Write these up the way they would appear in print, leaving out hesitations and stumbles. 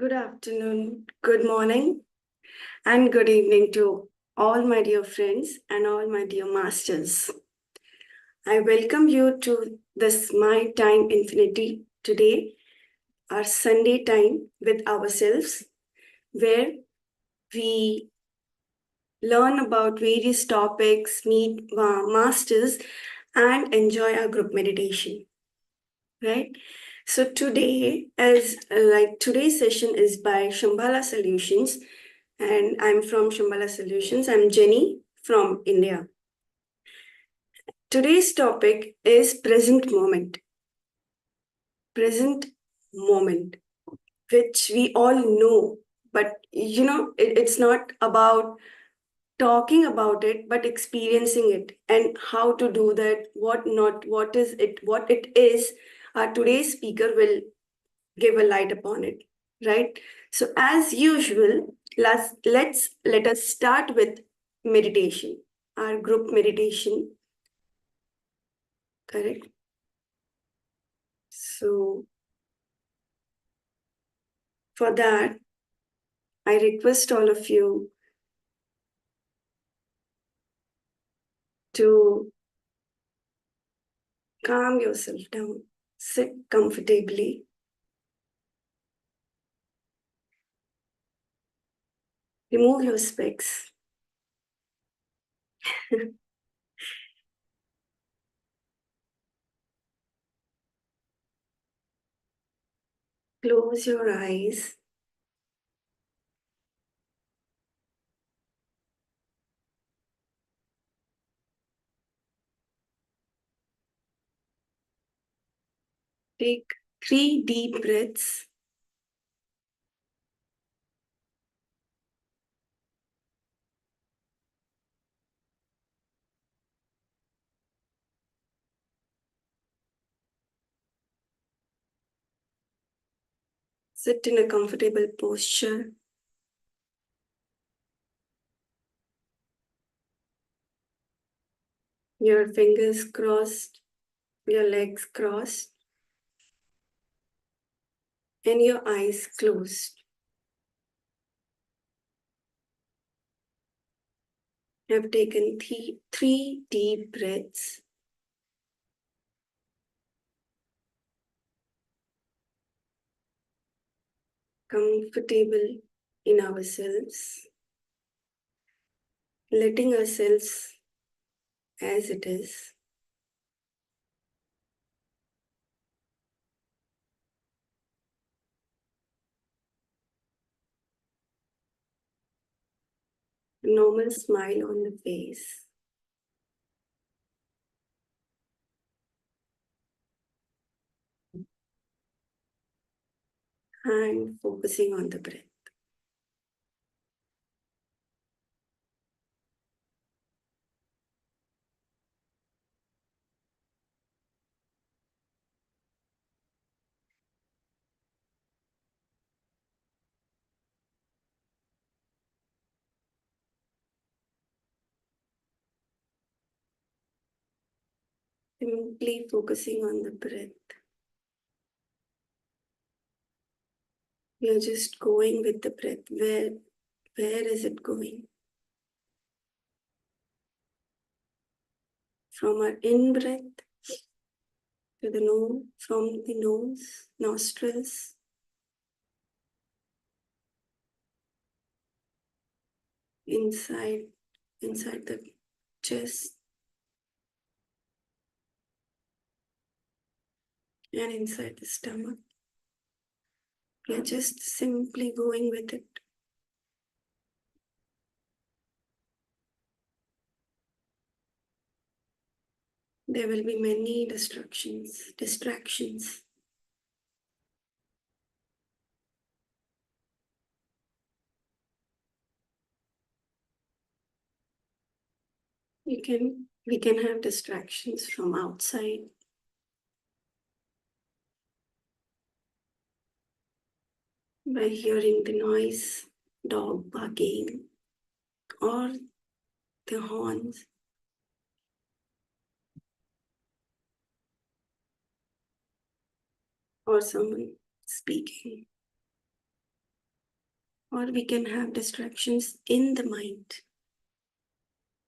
Good afternoon, good morning, and good evening to all my dear friends and all my dear masters. I welcome you to this My Time Infinity today, our Sunday time with ourselves, where we learn about various topics, meet masters, and enjoy our group meditation. Right? So today, today's session is by Shambhala Solutions, and I'm from Shambhala Solutions. I'm Jenny from India. Today's topic is present moment. Present moment, which we all know, but it's not about talking about it, but experiencing it and how to do that, what is it, what it is. Our today's speaker will give a light upon it, right? So as usual, let us start with meditation, our group meditation, correct? So for that, I request all of you to calm yourself down, sit comfortably, remove your specs. Close your eyes. Take 3 deep breaths. Sit in a comfortable posture. Your fingers crossed, your legs crossed, and your eyes closed. You have taken three deep breaths. Comfortable in ourselves, letting ourselves as it is. Normal smile on the face. And focusing on the breath. Simply focusing on the breath. You're just going with the breath. Where is it going? From our in-breath to the nose, from the nose, nostrils, inside the chest, and inside the stomach. You're just simply going with it. There will be many distractions. We can have distractions from outside. By hearing the noise, dog barking, or the horns, or someone speaking. or we can have distractions in the mind.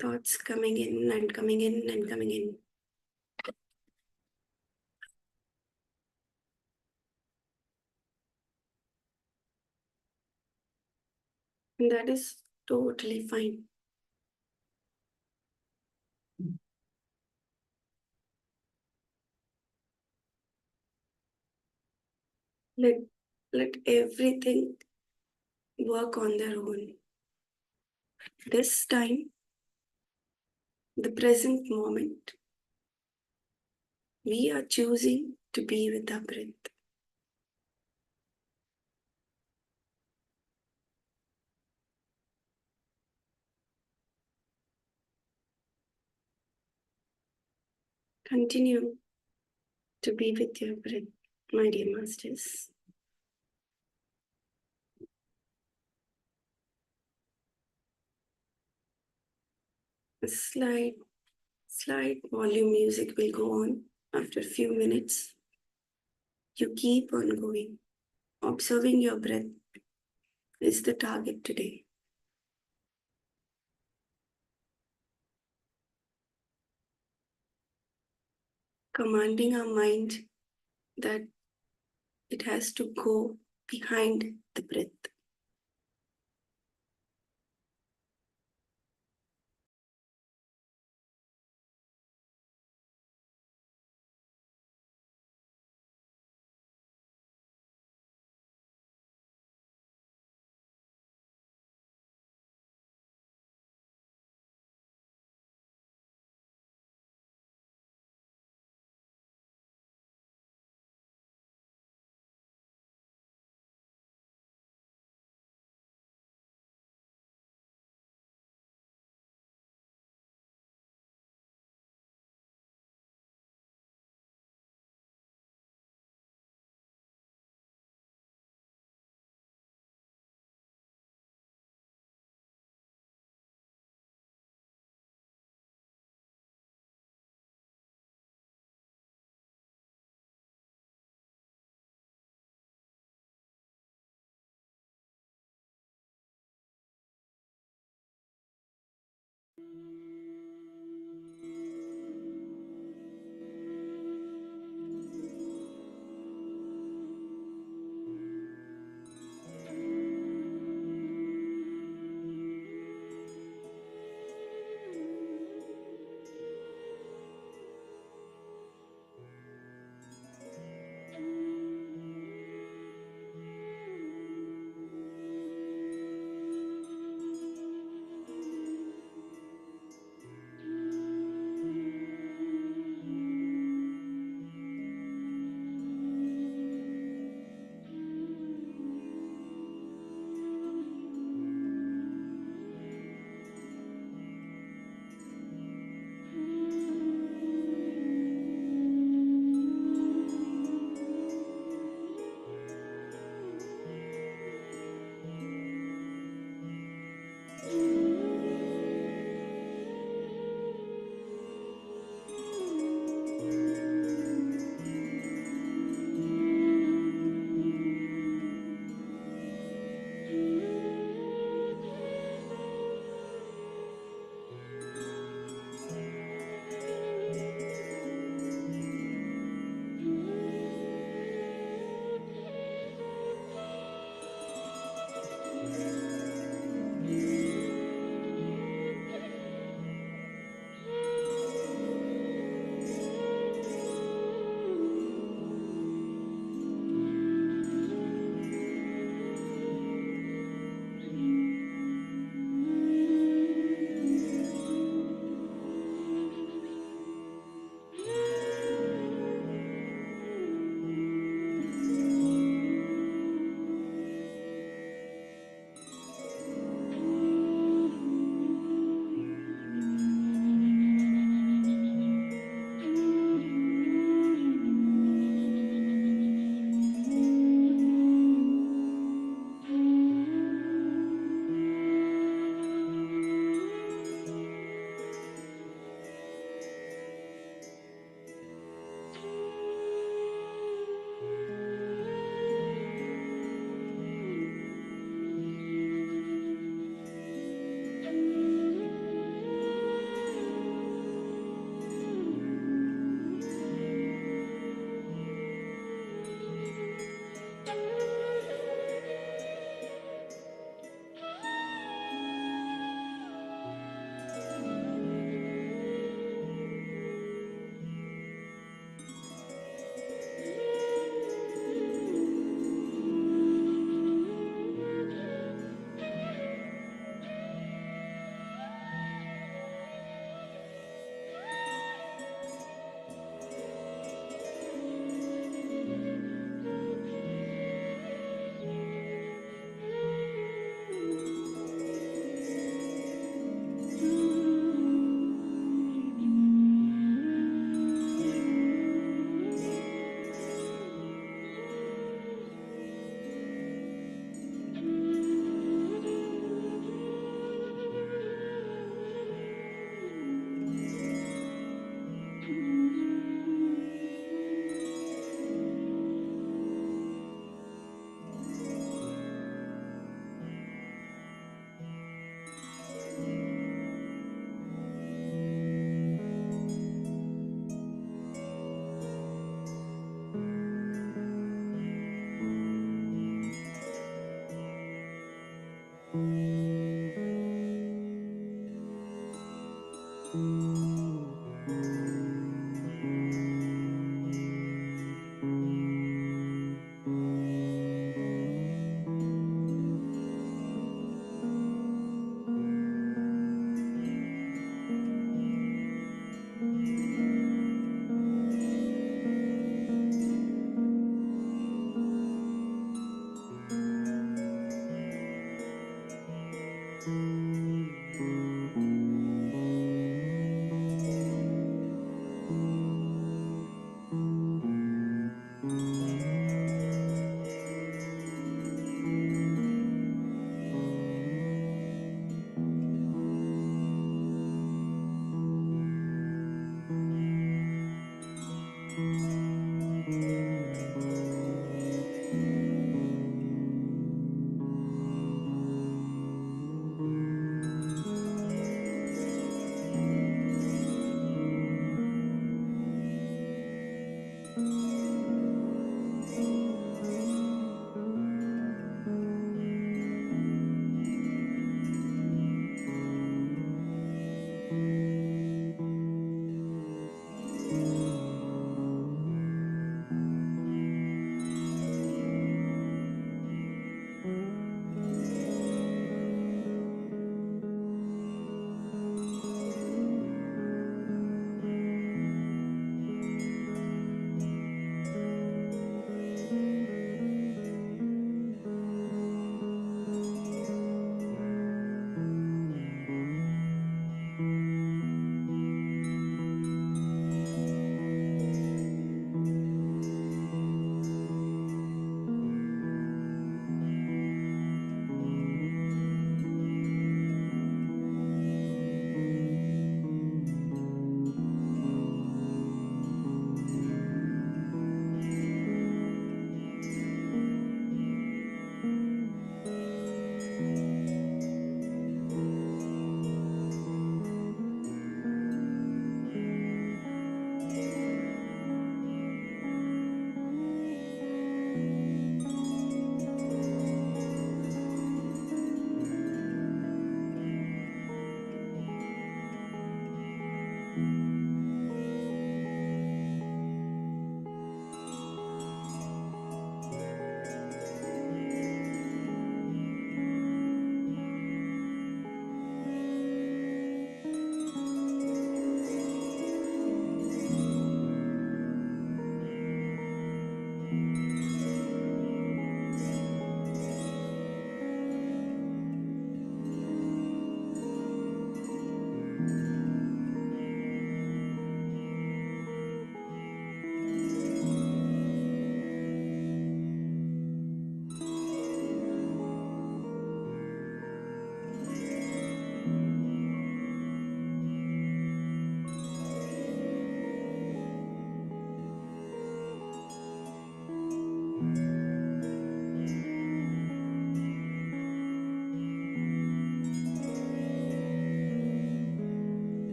Thoughts coming in and coming in and coming in. And that is totally fine. Let everything work on their own. This time, the present moment, we are choosing to be with our breath. Continue to be with your breath, my dear masters. A slight volume music will go on after a few minutes. You keep on going. Observing your breath is the target today. Commanding our mind that it has to go behind the breath.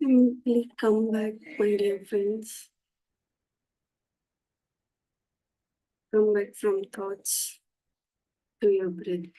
Simply come back, my dear friends. Come back from thoughts to your breath.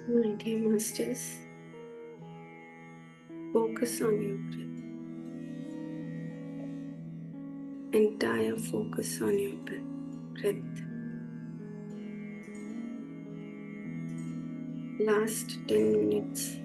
My dear masters, focus on your breath. Entire focus on your breath. Last 10 minutes.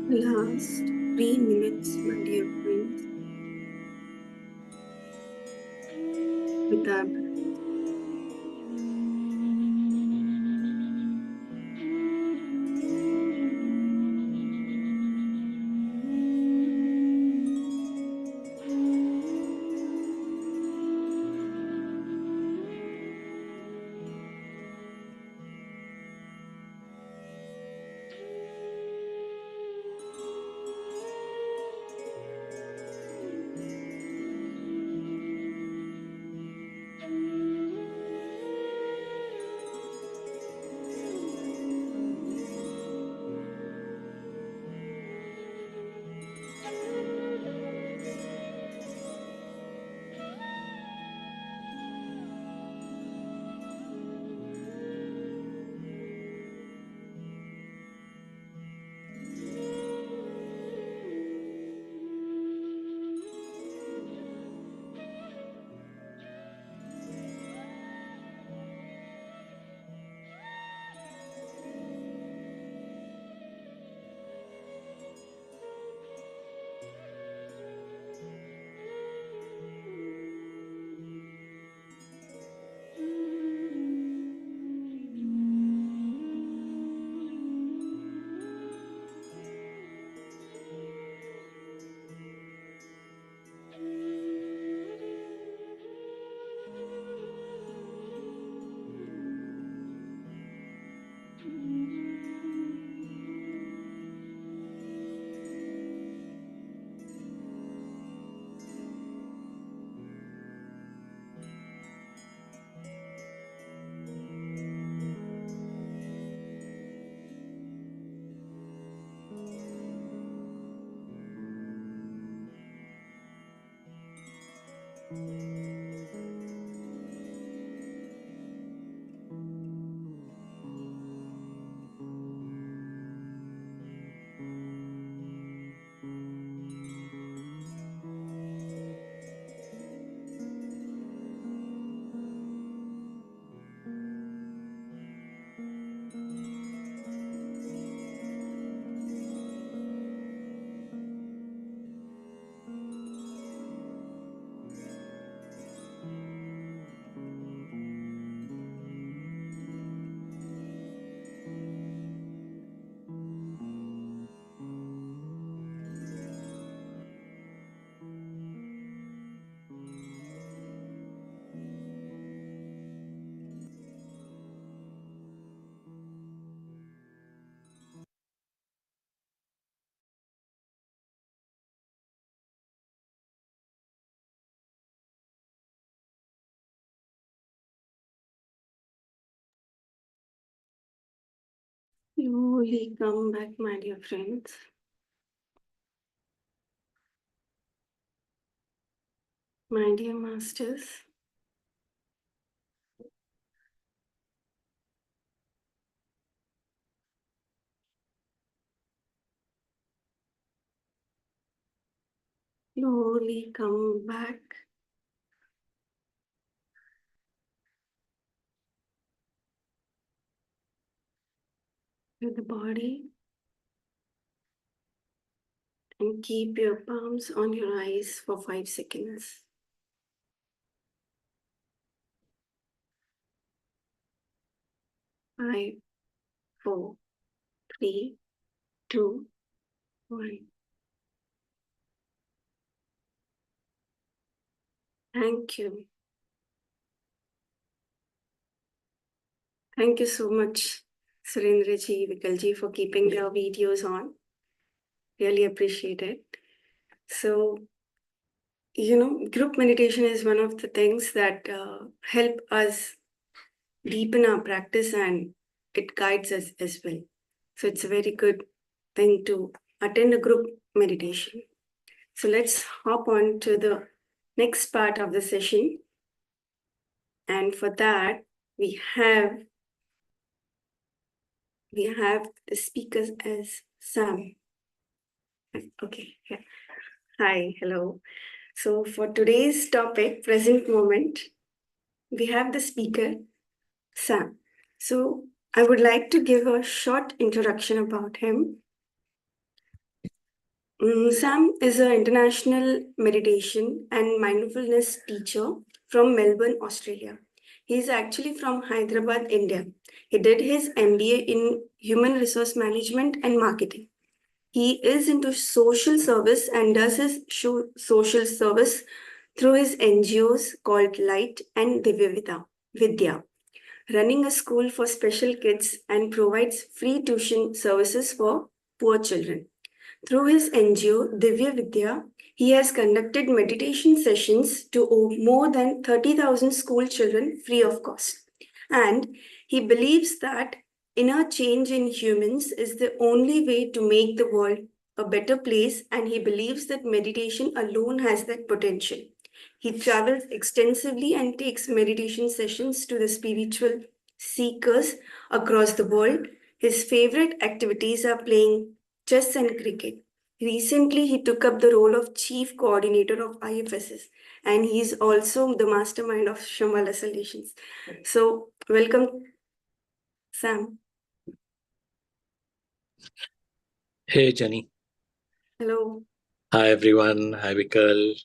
Last 3 minutes, my dear friends, with our breath. Slowly come back, my dear friends. My dear masters, slowly come back to the body and keep your palms on your eyes for 5 seconds. 5, 4, 3, 2, 1. Thank you. Thank you so much, Surendra ji, Vikal ji, for keeping your videos on. Really appreciate it. So, group meditation is one of the things that help us deepen our practice, and it guides us as well. So it's a very good thing to attend a group meditation. So let's hop on to the next part of the session. And for that, we have the speakers as Sam. Okay, yeah. Hi, hello. So for today's topic, present moment, we have the speaker, Sam. So I would like to give a short introduction about him. Sam is an international meditation and mindfulness teacher from Melbourne, Australia. He is actually from Hyderabad, India. He did his MBA in Human Resource Management and Marketing. He is into social service and does his social service through his NGOs called Light and Vidya, running a school for special kids and provides free tuition services for poor children. Through his NGO, Divya Vidya, he has conducted meditation sessions to more than 30,000 school children free of cost. And he believes that inner change in humans is the only way to make the world a better place, and he believes that meditation alone has that potential. He travels extensively and takes meditation sessions to the spiritual seekers across the world. His favorite activities are playing chess and cricket. Recently, he took up the role of chief coordinator of IFSS, and he's also the mastermind of Shambhala Solutions. So, welcome, Sam. Hey, Jenny. Hello. Hi, everyone. Hi, Vikal.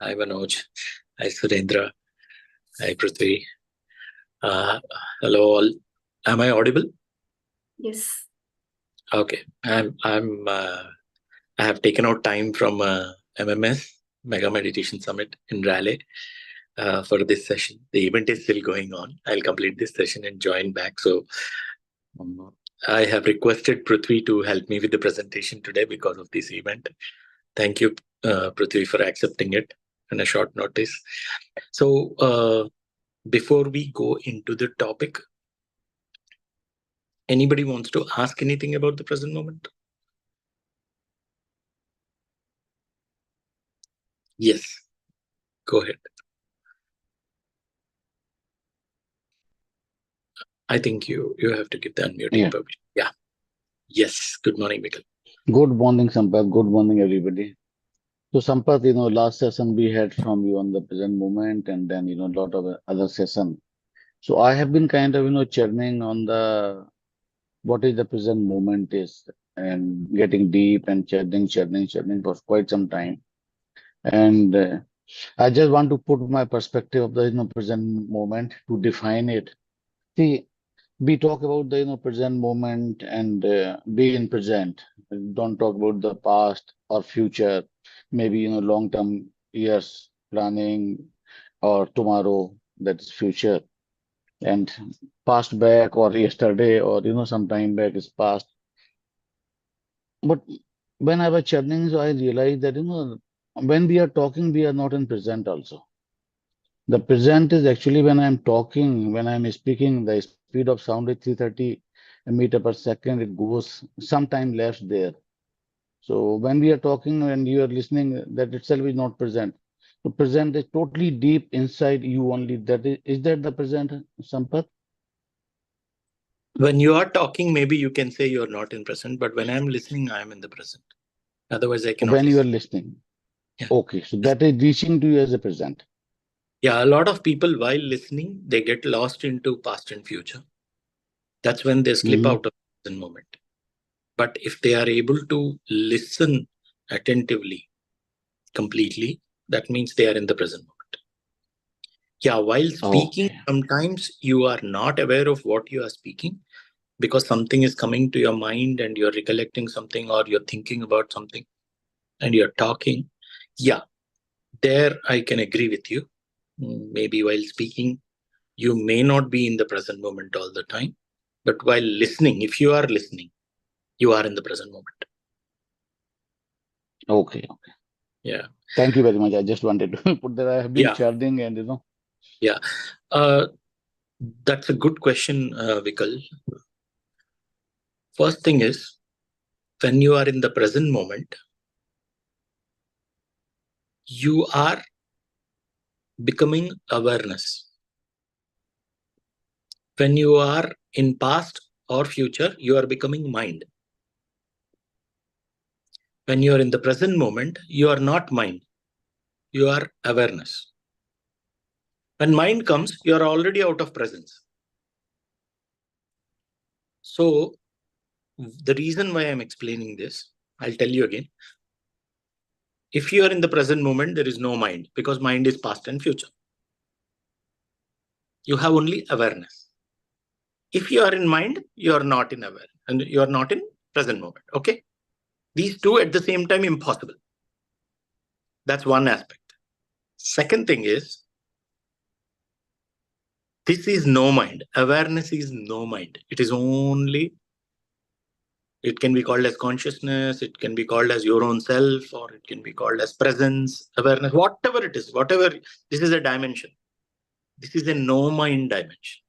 Hi, Manoj. Hi, Surendra. Hi, Prithvi. Hello, all. Am I audible? Yes. Okay. I have taken out time from MMS, Mega Meditation Summit in Raleigh, for this session. The event is still going on. I'll complete this session and join back. So I have requested Prithvi to help me with the presentation today because of this event. Thank you, Prithvi, for accepting it on a short notice. So before we go into the topic, anybody wants to ask anything about the present moment? Yes, go ahead. I think you have to give the unmuting permission. Yeah. Yes. Good morning, Mikkel. Good morning, Sampath. Good morning, everybody. So, Sampath, last session we had from you on the present moment, and then, a lot of other session. So, I have been kind of, churning on the what is the present moment is, and getting deep and churning for quite some time. And I just want to put my perspective of the, present moment to define it. See, we talk about the present moment and be in present. Don't talk about the past or future, maybe long term years planning or tomorrow, that's future, and past back or yesterday or some time back is past. But when I was churning, so I realized that when we are talking, we are not in present also. The present is actually when I'm talking, when I'm speaking, the speed of sound is 330 meter per second. It goes sometime left there. So when we are talking and you are listening, that itself is not present. The present is totally deep inside you only. Is that the present, Sampath? When you are talking, maybe you can say you're not in present, but when I'm listening, I am in the present. Otherwise, I cannot When listen. you are listening. Yeah. Okay, so that is reaching to you as a present. Yeah, a lot of people, while listening, they get lost into past and future. That's when they slip out of the present moment. But if they are able to listen attentively, completely, that means they are in the present moment. Yeah, while speaking, sometimes you are not aware of what you are speaking because something is coming to your mind and you're recollecting something or you're thinking about something and you're talking. Yeah, there I can agree with you. Maybe while speaking, you may not be in the present moment all the time, but while listening, if you are listening, you are in the present moment. Okay. Yeah. Thank you very much. I just wanted to put that. I have been charting and Yeah. That's a good question, Vikal. First thing is, when you are in the present moment, you are becoming awareness. When you are in past or future, you are becoming mind. When you are in the present moment, you are not mind. You are awareness. When mind comes, you are already out of presence. So the reason why I'm explaining this, I'll tell you again. If you are in the present moment, there is no mind, because mind is past and future. You have only awareness. If you are in mind, you are not in awareness, and you are not in present moment. Okay? These two at the same time, impossible. That's one aspect. Second thing is, this is no mind. Awareness is no mind. It is only, it can be called as consciousness, it can be called as your own self, or it can be called as presence, awareness, whatever it is, whatever. This is a dimension. This is a no mind dimension.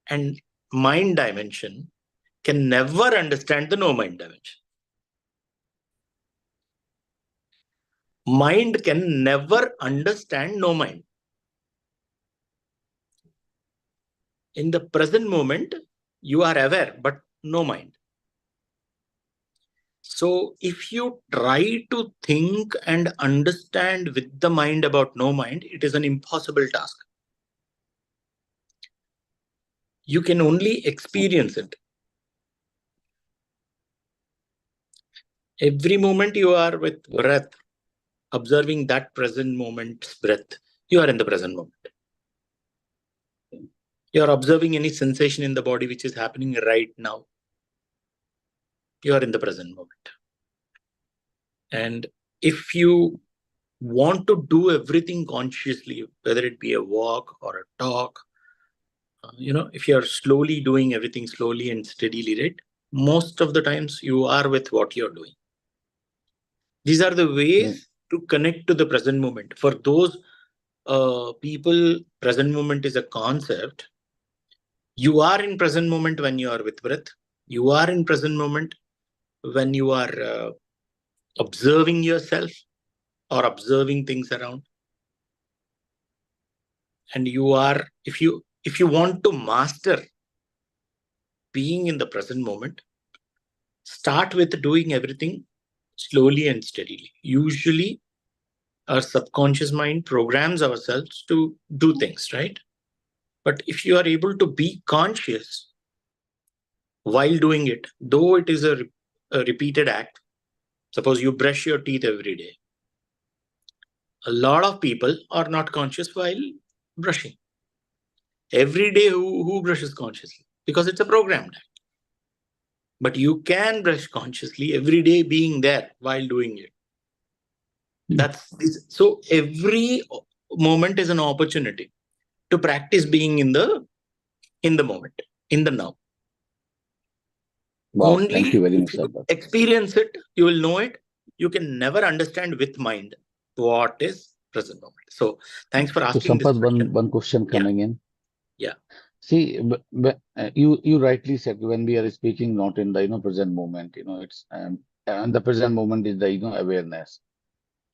And mind dimension can never understand the no mind dimension. Mind can never understand no mind. In the present moment, you are aware, but no mind. So if you try to think and understand with the mind about no mind, it is an impossible task. You can only experience it. Every moment you are with breath, observing that present moment's breath, you are in the present moment. You are observing any sensation in the body which is happening right now. You are in the present moment. And if you want to do everything consciously, whether it be a walk or a talk, if you are slowly doing everything slowly and steadily, right? Most of the times you are with what you're doing. These are the ways to connect to the present moment. For those people, present moment is a concept. You are in present moment when you are with breath. You are in present moment when you are observing yourself or observing things around. And you are, if you want to master being in the present moment, start with doing everything slowly and steadily. Usually, our subconscious mind programs ourselves to do things, right? But if you are able to be conscious while doing it, though it is a repeated act, suppose you brush your teeth every day. A lot of people are not conscious while brushing. Every day, who brushes consciously? Because it's a programmed act. But you can brush consciously every day, being there while doing it. So every moment is an opportunity to practice being in the moment, in the now. Wow, Only thank you very if much, you Sampath. experience it, you will know it. You can never understand with mind what is present moment. So thanks for So asking this Sampath, question. one question coming in. Yeah. See, you rightly said, when we are speaking not in the present moment, it's and the present moment is the awareness.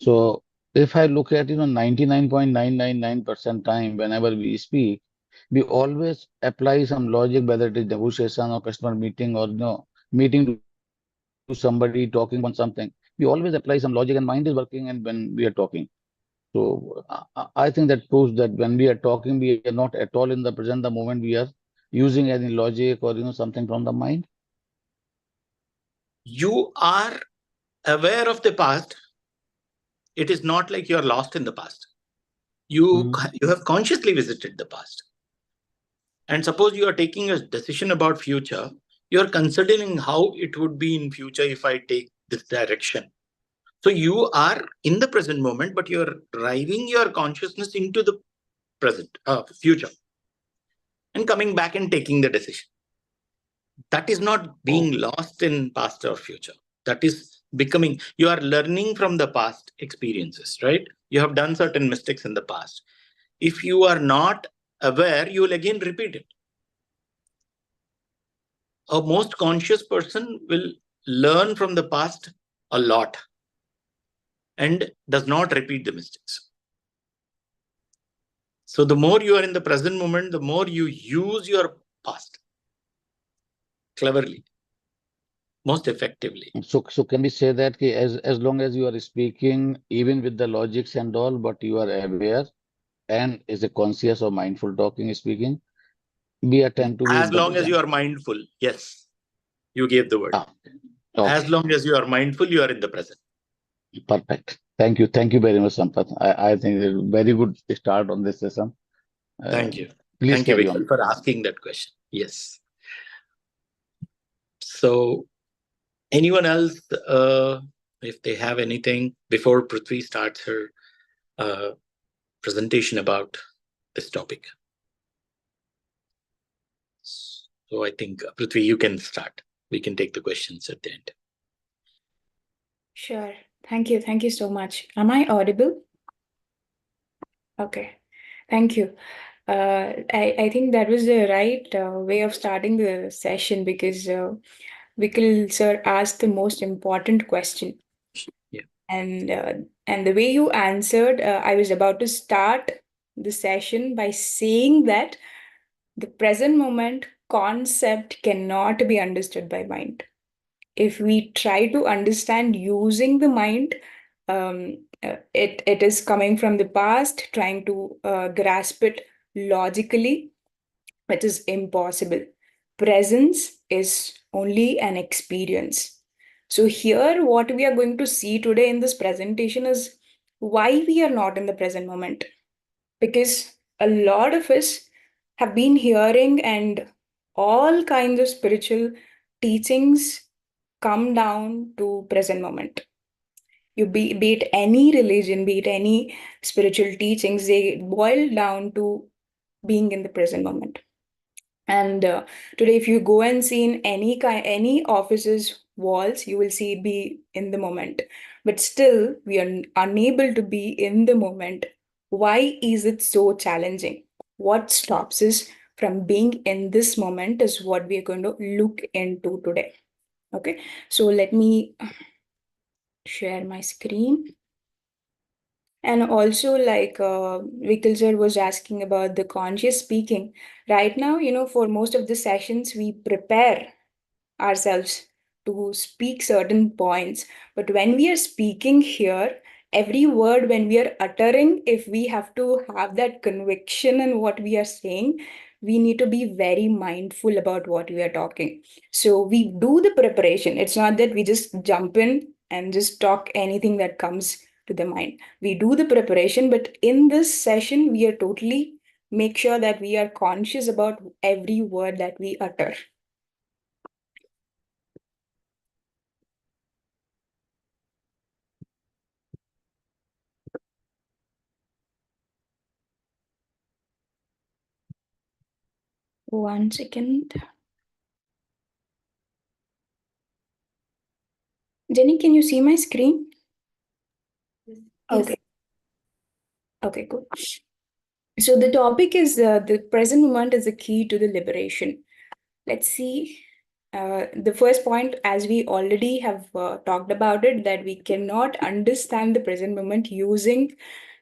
So if I look at 99.999% time whenever we speak, we always apply some logic, whether it is negotiation or customer meeting or meeting to somebody, talking on something. We always apply some logic, and mind is working, and when we are talking. So I think that proves that when we are talking, we are not at all in the present, the moment we are using any logic or something from the mind. You are aware of the past. It is not like you are lost in the past. You have consciously visited the past. And suppose you are taking a decision about future, you are considering how it would be in future if I take this direction. So you are in the present moment, but you are driving your consciousness into the present, future, and coming back and taking the decision. That is not being lost in past or future. That is becoming, you are learning from the past experiences, right? You have done certain mistakes in the past. If you are not aware, you will again repeat it. A most conscious person will learn from the past a lot and does not repeat the mistakes. So the more you are in the present moment, the more you use your past cleverly, most effectively. So can we say that as long as you are speaking, even with the logics and all, but you are aware and is a conscious or mindful talking, speaking, we attend to be As in the long as you present. are mindful, yes, you gave the word. As Okay, long as you are mindful, you are in the present. perfect. Thank you. Thank you very much, Sampath. I think it's a very good start on this session. Thank you. Please Thank you, carry Vikram, on. for asking that question. Yes. So, anyone else, if they have anything before Prithvi starts her uh, presentation about this topic? So, I think, Prithvi, you can start. We can take the questions at the end. Sure. Thank you. Thank you so much. Am I audible? Okay. Thank you. I think that was the right way of starting the session because Vikil sir asked the most important question. Yeah. And the way you answered, I was about to start the session by saying that the present moment concept cannot be understood by mind. If we try to understand using the mind, it is coming from the past, trying to grasp it logically, which is impossible. Presence is only an experience. So, here, what we are going to see today in this presentation is why we are not in the present moment. Because a lot of us have been hearing and all kinds of spiritual teachings come down to present moment. Be it any religion, be it any spiritual teachings, they boil down to being in the present moment. And today, if you go and see in any office's walls, you will see be in the moment. But still, we are unable to be in the moment. Why is it so challenging? What stops us from being in this moment is what we are going to look into today. Okay, so let me share my screen. And also, like Vikil sir was asking about the conscious speaking. Right now, for most of the sessions, we prepare ourselves to speak certain points. But when we are speaking here, every word when we are uttering, if we have to have that conviction in what we are saying, we need to be very mindful about what we are talking. So we do the preparation. It's not that we just jump in and just talk anything that comes to the mind. We do the preparation, but in this session, we are totally make sure that we are conscious about every word that we utter. One second. Jenny, can you see my screen? Yes. Okay. Okay, cool. So the topic is the present moment is the key to the liberation. Let's see. The first point, as we already have talked about it, that we cannot understand the present moment using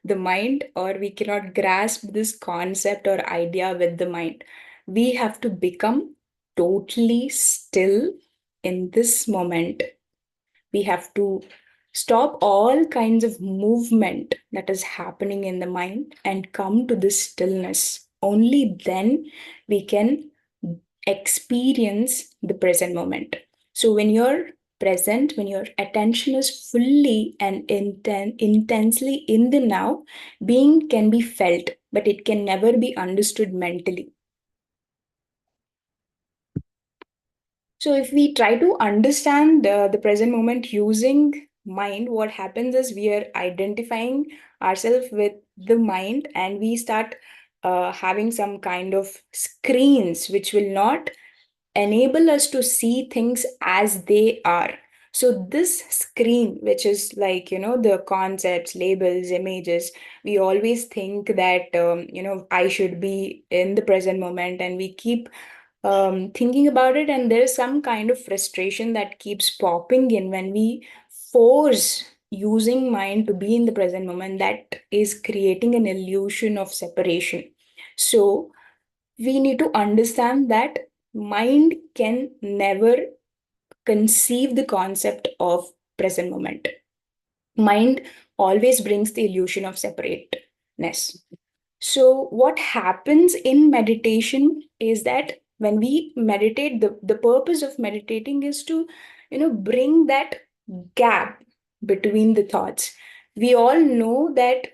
the mind, or we cannot grasp this concept or idea with the mind. We have to become totally still in this moment. We have to stop all kinds of movement that is happening in the mind and come to this stillness. Only then we can experience the present moment. So when you're present, when your attention is fully and intensely in the now, being can be felt, but it can never be understood mentally. So if we try to understand the present moment using mind, what happens is we are identifying ourselves with the mind, and we start having some kind of screens which will not enable us to see things as they are. So this screen, which is like, the concepts, labels, images, we always think that, I should be in the present moment, and we keep thinking about it, and there's some kind of frustration that keeps popping in when we force using mind to be in the present moment. That is creating an illusion of separation. So we need to understand that mind can never conceive the concept of present moment. Mind always brings the illusion of separateness. So, what happens in meditation is that when we meditate, the purpose of meditating is to bring that gap between the thoughts. We all know that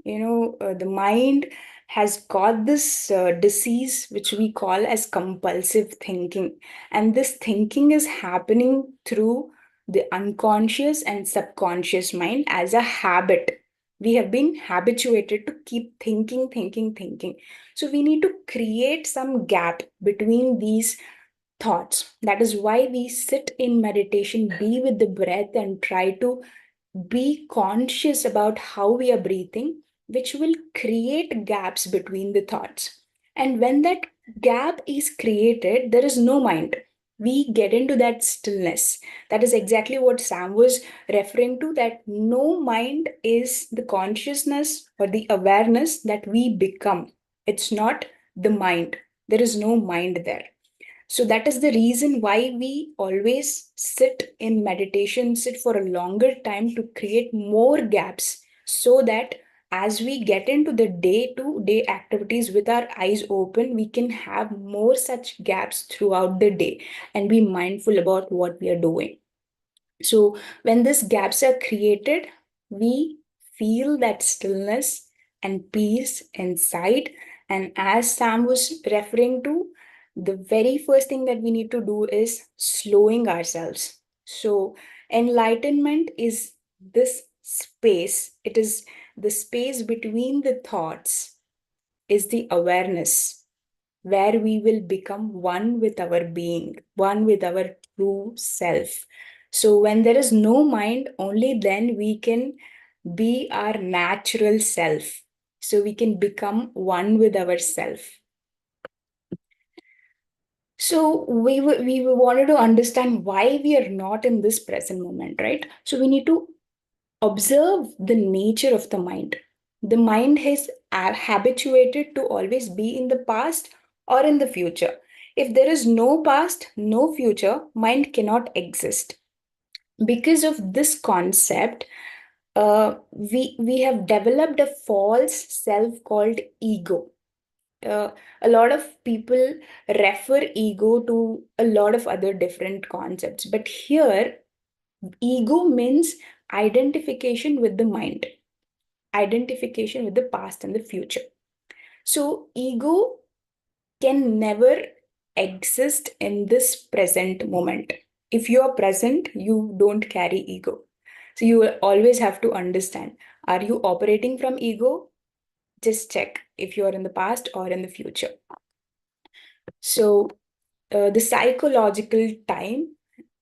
the mind has got this disease which we call as compulsive thinking, and this thinking is happening through the unconscious and subconscious mind as a habit. We have been habituated to keep thinking. So we need to create some gap between these thoughts. That is why we sit in meditation, be with the breath, and try to be conscious about how we are breathing, which will create gaps between the thoughts. And when that gap is created, there is no mind. We get into that stillness. That is exactly what Sam was referring to, that no mind is the consciousness or the awareness that we become. It's not the mind. There is no mind there. So that is the reason why we always sit in meditation, sit for a longer time to create more gaps, so that as we get into the day-to-day activities with our eyes open, we can have more such gaps throughout the day and be mindful about what we are doing. So when these gaps are created, we feel that stillness and peace inside. And as Sam was referring to, the very first thing that we need to do is slowing ourselves. So enlightenment is this space. It is the space between the thoughts, is the awareness where we will become one with our being, one with our true self. So when there is no mind, only then we can be our natural self. So we can become one with ourself. So we wanted to understand why we are not in this present moment, right? So we need to observe the nature of the mind. The mind is habituated to always be in the past or in the future. If there is no past, no future, mind cannot exist. Because of this concept, we have developed a false self called ego. Uh, a lot of people refer ego to a lot of other different concepts, but here ego means identification with the mind, identification with the past and the future. So ego can never exist in this present moment. If you are present, you don't carry ego. So you always have to understand, are you operating from ego? Just check if you are in the past or in the future. So the psychological time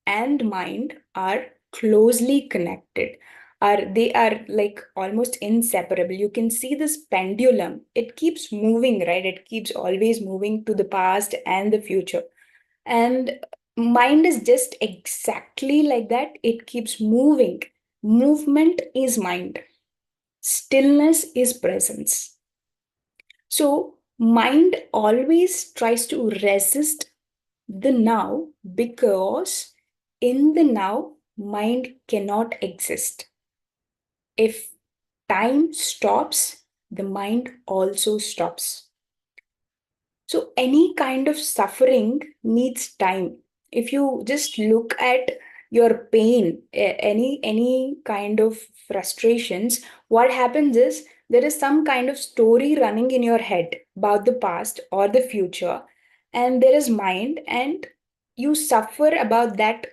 and mind are closely connected. They are like almost inseparable. You can see this pendulum, it keeps moving, right? It keeps always moving to the past and the future. And mind is just exactly like that. It keeps moving. Movement is mind. Stillness is presence. So mind always tries to resist the now, because in the now, mind cannot exist. If time stops, the mind also stops. So any kind of suffering needs time. If you just look at your pain, any kind of frustrations, what happens is there is some kind of story running in your head about the past or the future, and there is mind, and you suffer about that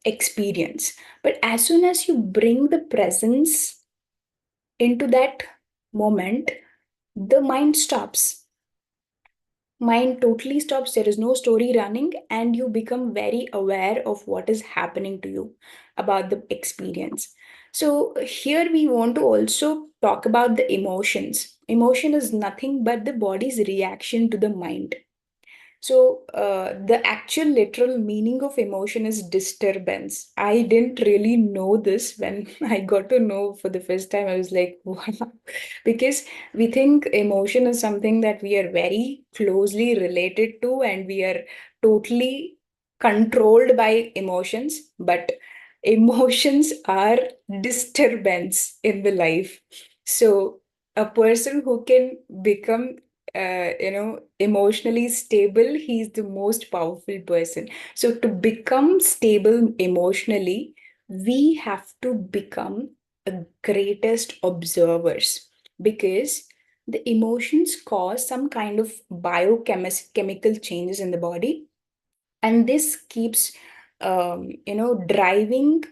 experience. But as soon as you bring the presence into that moment, the mind stops. Mind totally stops. There is no story running, and you become very aware of what is happening to you about the experience. So here we want to also talk about the emotions. Emotion is nothing but the body's reaction to the mind. So, the actual literal meaning of emotion is disturbance. I didn't really know this when I got to know for the first time. I was like, wow. Because we think emotion is something that we are very closely related to, and we are totally controlled by emotions. But emotions are disturbance in the life. So, a person who can become emotionally stable, he's the most powerful person. So to become stable emotionally, we have to become the greatest observers, because the emotions cause some kind of biochemical changes in the body, and this keeps driving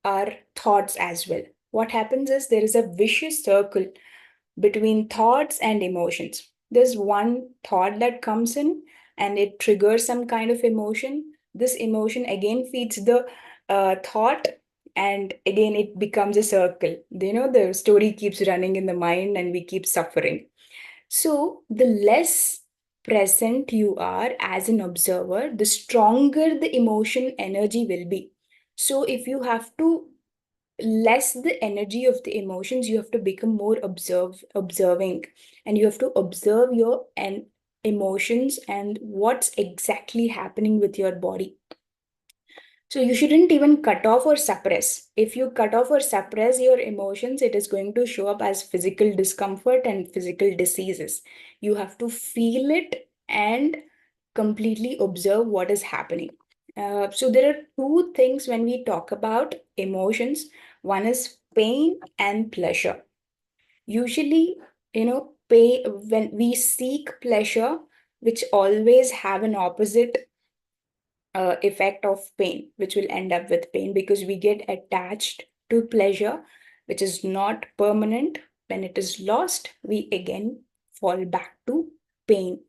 our thoughts as well. What happens is there is a vicious circle between thoughts and emotions. There's one thought that comes in and it triggers some kind of emotion. This emotion again feeds the thought, and again it becomes a circle. The story keeps running in the mind and we keep suffering. So, the less present you are as an observer, the stronger the emotion energy will be. So, if you have to less the energy of the emotions, you have to become more observing, and you have to observe your emotions and what's exactly happening with your body. So you shouldn't even cut off or suppress. If you cut off or suppress your emotions, it is going to show up as physical discomfort and physical diseases. You have to feel it and completely observe what is happening. So there are two things when we talk about emotions. One is pain and pleasure. Usually, pain, when we seek pleasure, which always have an opposite effect of pain, which will end up with pain, because we get attached to pleasure, which is not permanent. When it is lost, we again fall back to pain.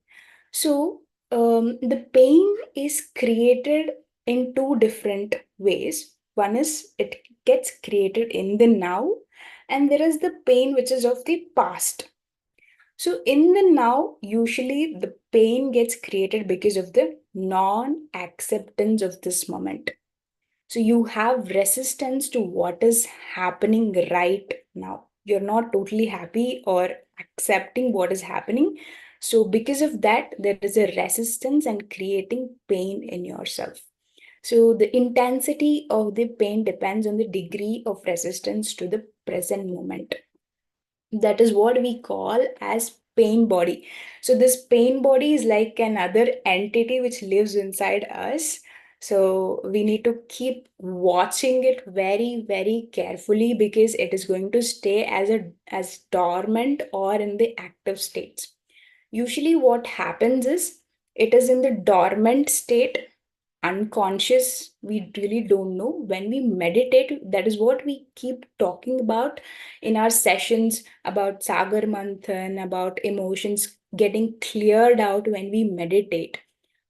So, the pain is created in two different ways. One is it gets created in the now, and there is the pain which is of the past. So in the now, usually the pain gets created because of the non-acceptance of this moment. So you have resistance to what is happening right now. You're not totally happy or accepting what is happening. So because of that, there is a resistance and creating pain in yourself. So the intensity of the pain depends on the degree of resistance to the present moment. That is what we call as pain body. So this pain body is like another entity which lives inside us. So we need to keep watching it very, very carefully, because it is going to stay as dormant or in the active states. Usually what happens is it is in the dormant state, unconscious. We really don't know. When we meditate, that is what we keep talking about in our sessions about Sagar Manthan, about emotions getting cleared out when we meditate.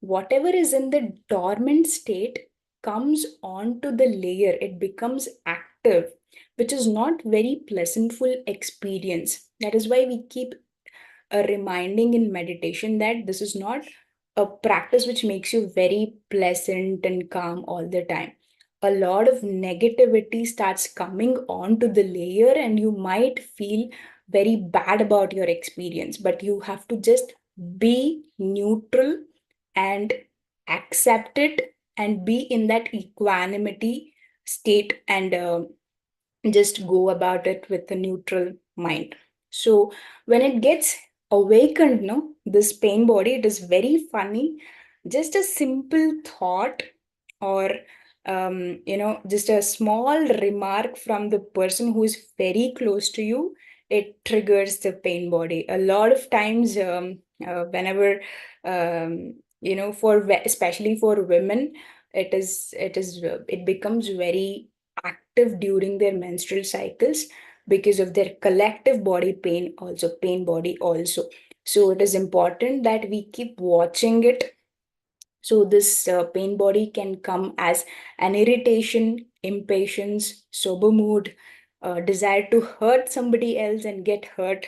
Whatever is in the dormant state comes onto the layer, it becomes active, which is not very pleasantful experience. That is why we keep reminding in meditation that this is not a practice which makes you very pleasant and calm all the time. A lot of negativity starts coming onto the layer, and you might feel very bad about your experience, but you have to just be neutral and accept it and be in that equanimity state, and just go about it with a neutral mind. So when it gets awakened, no, this pain body, it is very funny. Just a simple thought, or just a small remark from the person who is very close to you, it triggers the pain body. A lot of times, whenever especially for women, it becomes very active during their menstrual cycles because of their collective body pain body also. So it is important that we keep watching it. So this pain body can come as an irritation, impatience, sober mood, desire to hurt somebody else and get hurt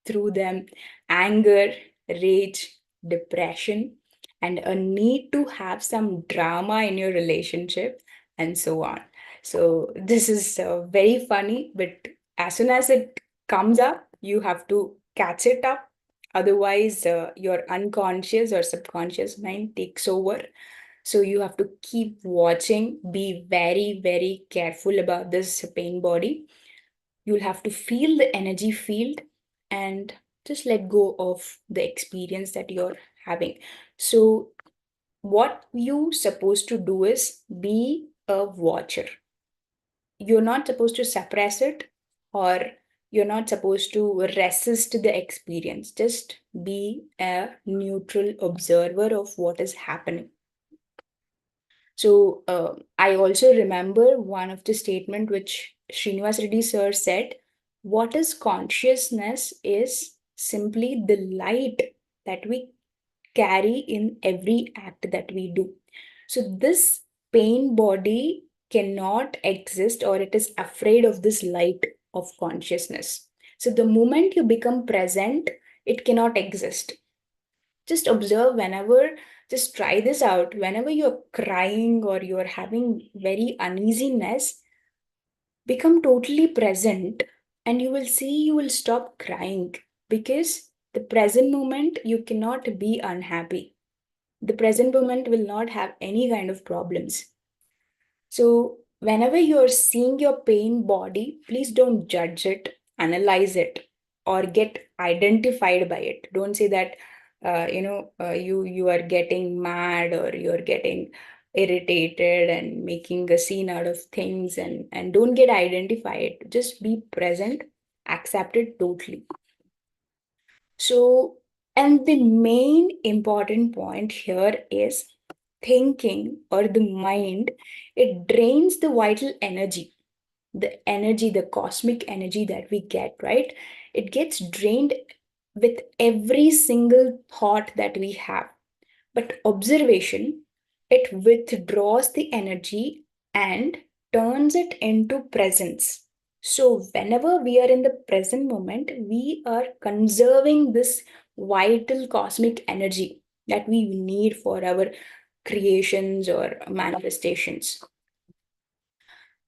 through them, anger, rage, depression, and a need to have some drama in your relationship, and so on. So this is very funny, but as soon as it comes up, you have to catch it up. Otherwise, your unconscious or subconscious mind takes over. So you have to keep watching, be very, very careful about this pain body. You'll have to feel the energy field, and Just let go of the experience that you're having. So what you supposed to do is be a watcher. You're not supposed to suppress it, or you're not supposed to resist the experience. Just be a neutral observer of what is happening. So I also remember one of the statement which Srinivas Reddy sir said, what is consciousness is simply the light that we carry in every act that we do. So this pain body cannot exist, or it is afraid of this light of consciousness. So the moment you become present, it cannot exist. Just observe whenever, just try this out. Whenever you're crying or you're having very uneasiness, become totally present, and you will see you will stop crying, because the present moment you cannot be unhappy. The present moment will not have any kind of problems. So whenever you're seeing your pain body, please don't judge it, analyze it, or get identified by it. Don't say that you are getting mad, or you're getting irritated and making a scene out of things, and don't get identified. Just be present, accept it totally. So, and the main important point here is thinking, or the mind, it drains the vital energy, the cosmic energy that we get, right? It gets drained with every single thought that we have. But observation, it withdraws the energy and turns it into presence. So whenever we are in the present moment, we are conserving this vital cosmic energy that we need for our creations or manifestations.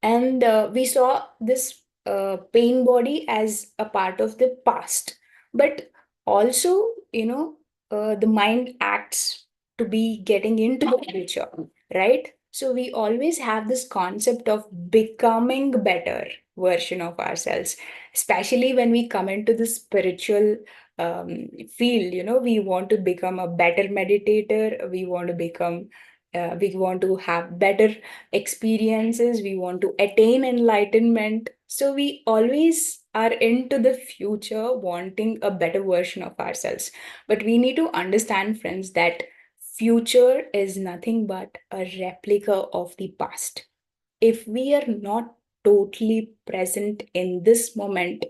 And we saw this pain body as a part of the past, but also, the mind acts to be getting into the future, right? So we always have this concept of becoming better version of ourselves, especially when we come into the spiritual field. We want to become a better meditator, we want to have better experiences, we want to attain enlightenment. So we always are into the future wanting a better version of ourselves. But we need to understand, friends, that future is nothing but a replica of the past. If we are not totally present in this moment,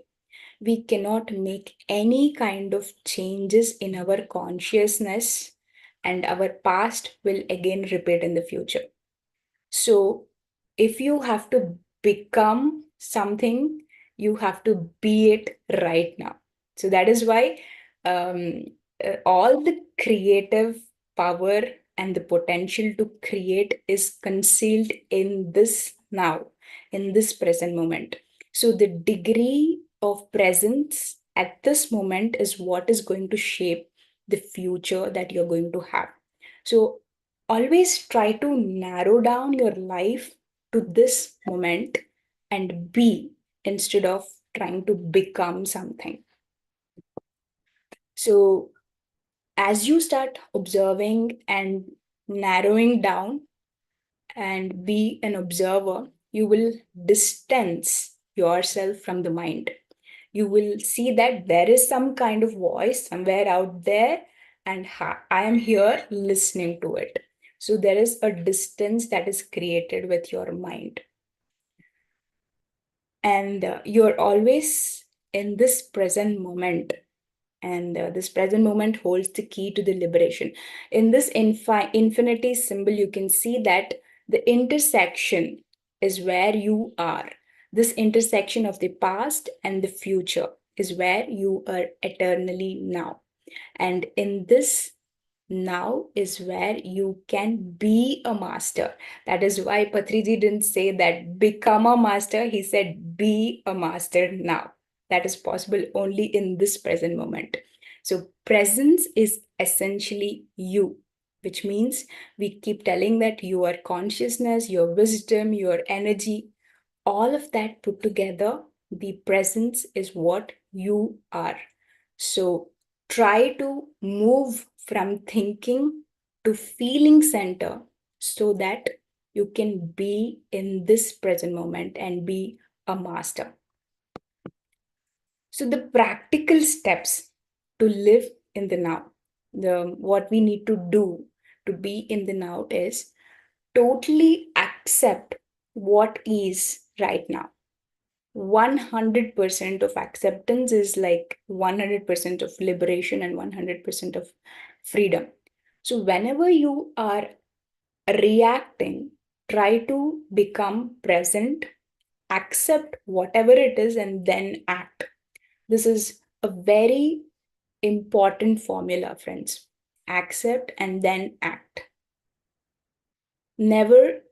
we cannot make any kind of changes in our consciousness, and our past will again repeat in the future. So if you have to become something, you have to be it right now. So that is why um, all the creative power and the potential to create is concealed in this now, in this present moment. So the degree of presence at this moment is what is going to shape the future that you're going to have. So always try to narrow down your life to this moment and be, instead of trying to become something. So as you start observing and narrowing down and be an observer, you will distance yourself from the mind. You will see that there is some kind of voice somewhere out there, and I am here listening to it. So there is a distance that is created with your mind. And you're always in this present moment. And this present moment holds the key to the liberation. In this infinity symbol, you can see that the intersection is where you are. This intersection of the past and the future is where you are eternally now. And in this now is where you can be a master. That is why Patriji didn't say that become a master. He said be a master now. That is possible only in this present moment. So presence is essentially you, which means we keep telling that your consciousness, your wisdom, your energy, all of that put together, the presence is what you are. So try to move from thinking to feeling center so that you can be in this present moment and be a master. So the practical steps to live in the now, what we need to do to be in the now is totally accept what is right now. 100% of acceptance is like 100% of liberation and 100% of freedom. So whenever you are reacting, try to become present, accept whatever it is, and then act. This is a very important formula, friends. Accept and then act. Never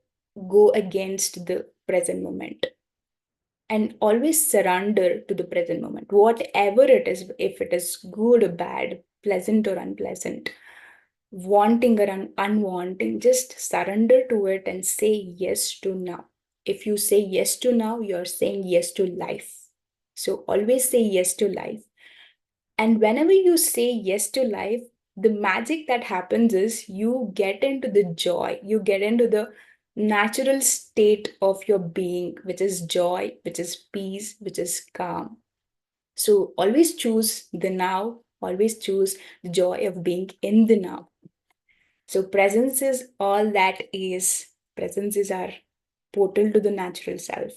go against the present moment. And always surrender to the present moment, whatever it is, if it is good or bad, pleasant or unpleasant, wanting or unwanting, just surrender to it and say yes to now. If you say yes to now, you're saying yes to life. So always say yes to life. And whenever you say yes to life, the magic that happens is you get into the joy, you get into the natural state of your being, which is joy, which is peace, which is calm. So always choose the now, always choose the joy of being in the now. So presence is all that is. Presence is our portal to the natural self.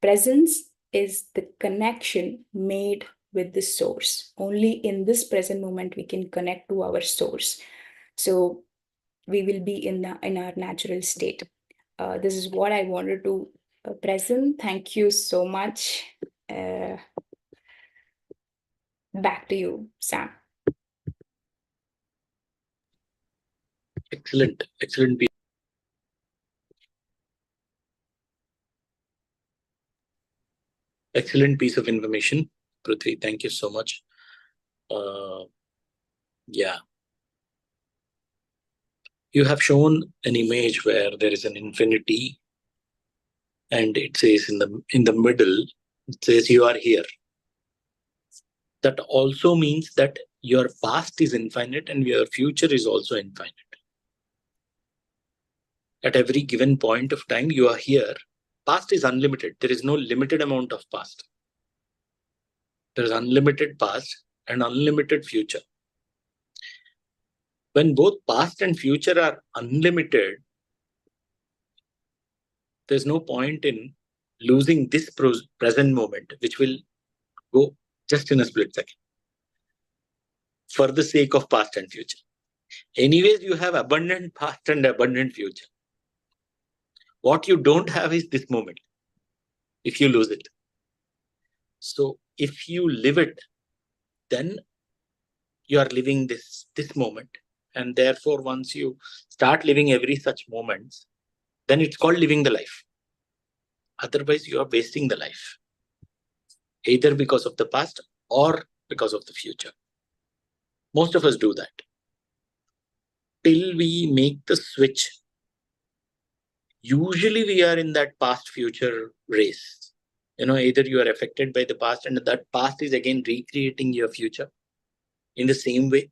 Presence is the connection made with the source. Only in this present moment we can connect to our source. So we will be in our natural state. This is what I wanted to present. Thank you so much. Back to you, Sam. Excellent piece of information, Prithvi. Thank you so much. Yeah. You have shown an image where there is an infinity, and it says in the middle, it says you are here. That also means that your past is infinite and your future is also infinite. At every given point of time, you are here. Past is unlimited. There is no limited amount of past. There is unlimited past and unlimited future. When both past and future are unlimited, there's no point in losing this present moment, which will go just in a split second for the sake of past and future. Anyways, you have abundant past and abundant future. What you don't have is this moment, if you lose it. So if you live it, then you are living this moment. And therefore, once you start living every such moment, then it's called living the life. Otherwise, you are wasting the life, either because of the past or because of the future. Most of us do that. Till we make the switch, usually we are in that past-future race. Either you are affected by the past and that past is again recreating your future in the same way.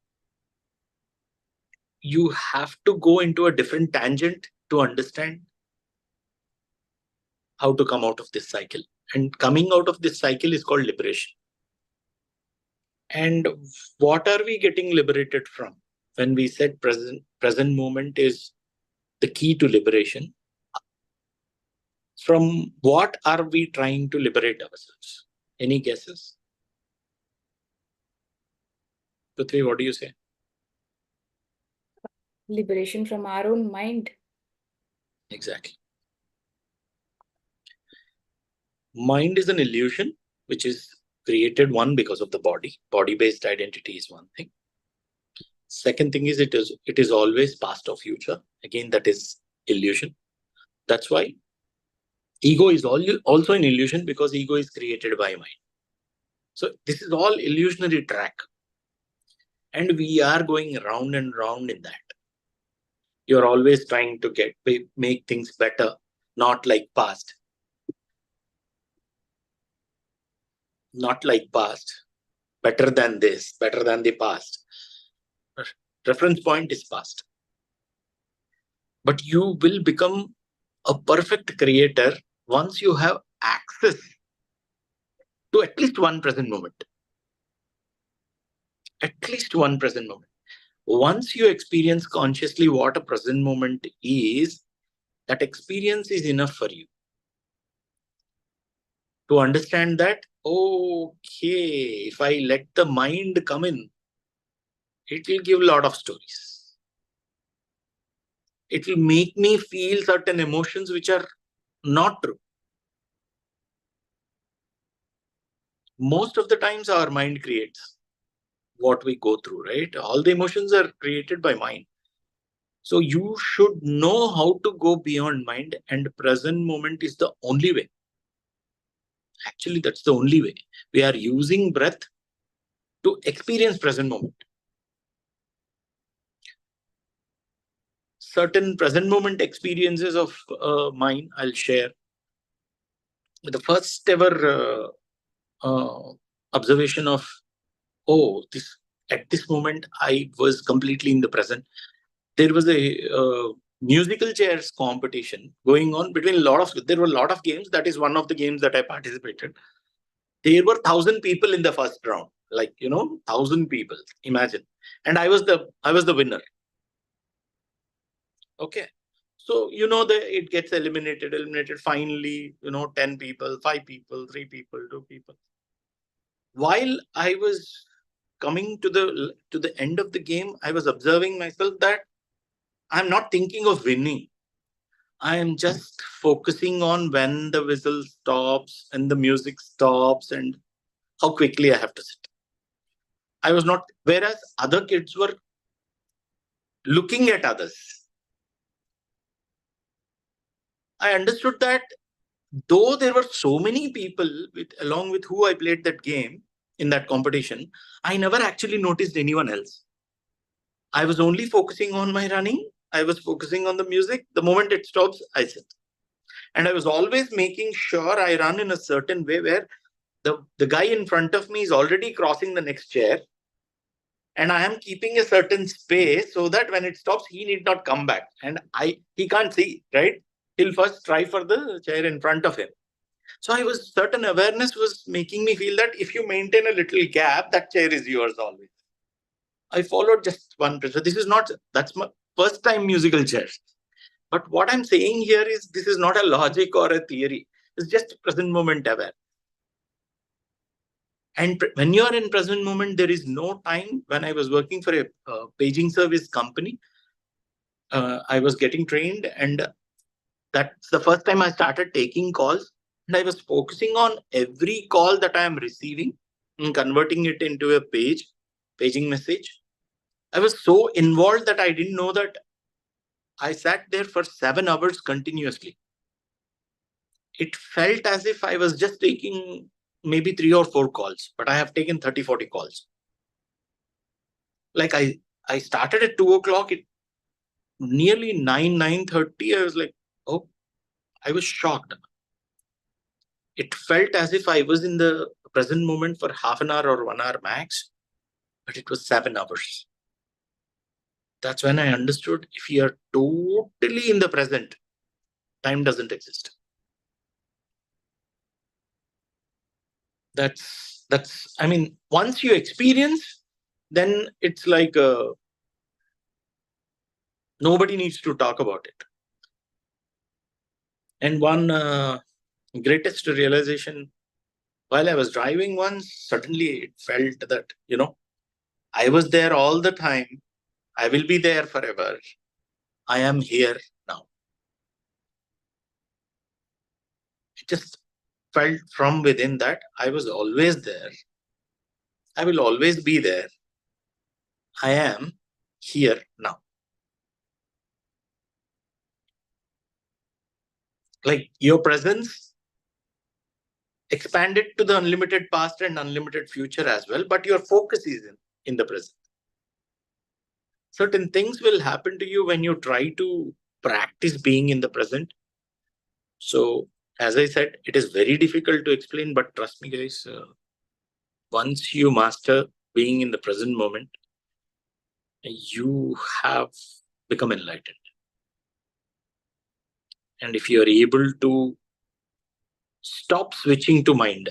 You have to go into a different tangent to understand how to come out of this cycle. And coming out of this cycle is called liberation. And what are we getting liberated from? When we said present moment is the key to liberation, from what are we trying to liberate ourselves? Any guesses? Prithvi, what do you say? Liberation from our own mind. Exactly. Mind is an illusion which is created, one, because of the body. Body-based identity is one thing. Second thing is it is always past or future. Again, that is illusion. That's why ego is also an illusion, because ego is created by mind. So this is all illusionary track. And we are going round and round in that. You're always trying to make things better, not like past. Not like past. better than this, better than the past. Reference point is past. But you will become a perfect creator once you have access to at least one present moment. At least one present moment. Once you experience consciously what a present moment is, that experience is enough for you to understand that, okay, if I let the mind come in, it will give a lot of stories. It will make me feel certain emotions which are not true. Most of the times our mind creates what we go through, right? All the emotions are created by mind. So you should know how to go beyond mind, and present moment is the only way. Actually, that's the only way. We are using breath to experience present moment. Certain present moment experiences of mine, I'll share. The first ever observation of, at this moment, I was completely in the present. There was a musical chairs competition going on between there were a lot of games. That is one of the games that I participated. There were 1,000 people in the first round, 1,000 people, imagine. And I was the winner. Okay. So, it gets eliminated finally, 10 people, 5 people, 3 people, 2 people. While I was coming to the end of the game, I was observing myself that I'm not thinking of winning. I am just focusing on when the whistle stops and the music stops and how quickly I have to sit. I was not, whereas other kids were looking at others. I understood that though there were so many people along with who I played that game in that competition, I never actually noticed anyone else. I was only focusing on my running. I was focusing on the music. The moment it stops, I sit. And I was always making sure I run in a certain way where the guy in front of me is already crossing the next chair. And I am keeping a certain space so that when it stops, he need not come back. And he can't see, right? He'll first try for the chair in front of him. So certain awareness was making me feel that if you maintain a little gap, that chair is yours always. I followed just one principle. That's my first time musical chairs. But what I'm saying here is this is not a logic or a theory. It's just present moment aware. And when you are in present moment, there is no time. When I was working for a paging service company, I was getting trained, and that's the first time I started taking calls. And I was focusing on every call that I am receiving and converting it into a paging message. I was so involved that I didn't know that I sat there for 7 hours continuously. It felt as if I was just taking maybe 3 or 4 calls, but I have taken 30, 40 calls. Like I started at 2 o'clock, nearly 9:30, I was like, oh, I was shocked. It felt as if I was in the present moment for half an hour or 1 hour max, but it was 7 hours. That's when I understood if you are totally in the present, time doesn't exist. I mean, once you experience, then it's like nobody needs to talk about it. And one greatest realization, while I was driving once, suddenly it felt that, I was there all the time. I will be there forever. I am here now. It just felt from within that I was always there. I will always be there. I am here now. Like your presence expanded to the unlimited past and unlimited future as well, but your focus is in the present. Certain things will happen to you when you try to practice being in the present. So, as I said, it is very difficult to explain, but trust me, guys, Once you master being in the present moment, you have become enlightened. And if you are able to stop switching to mind,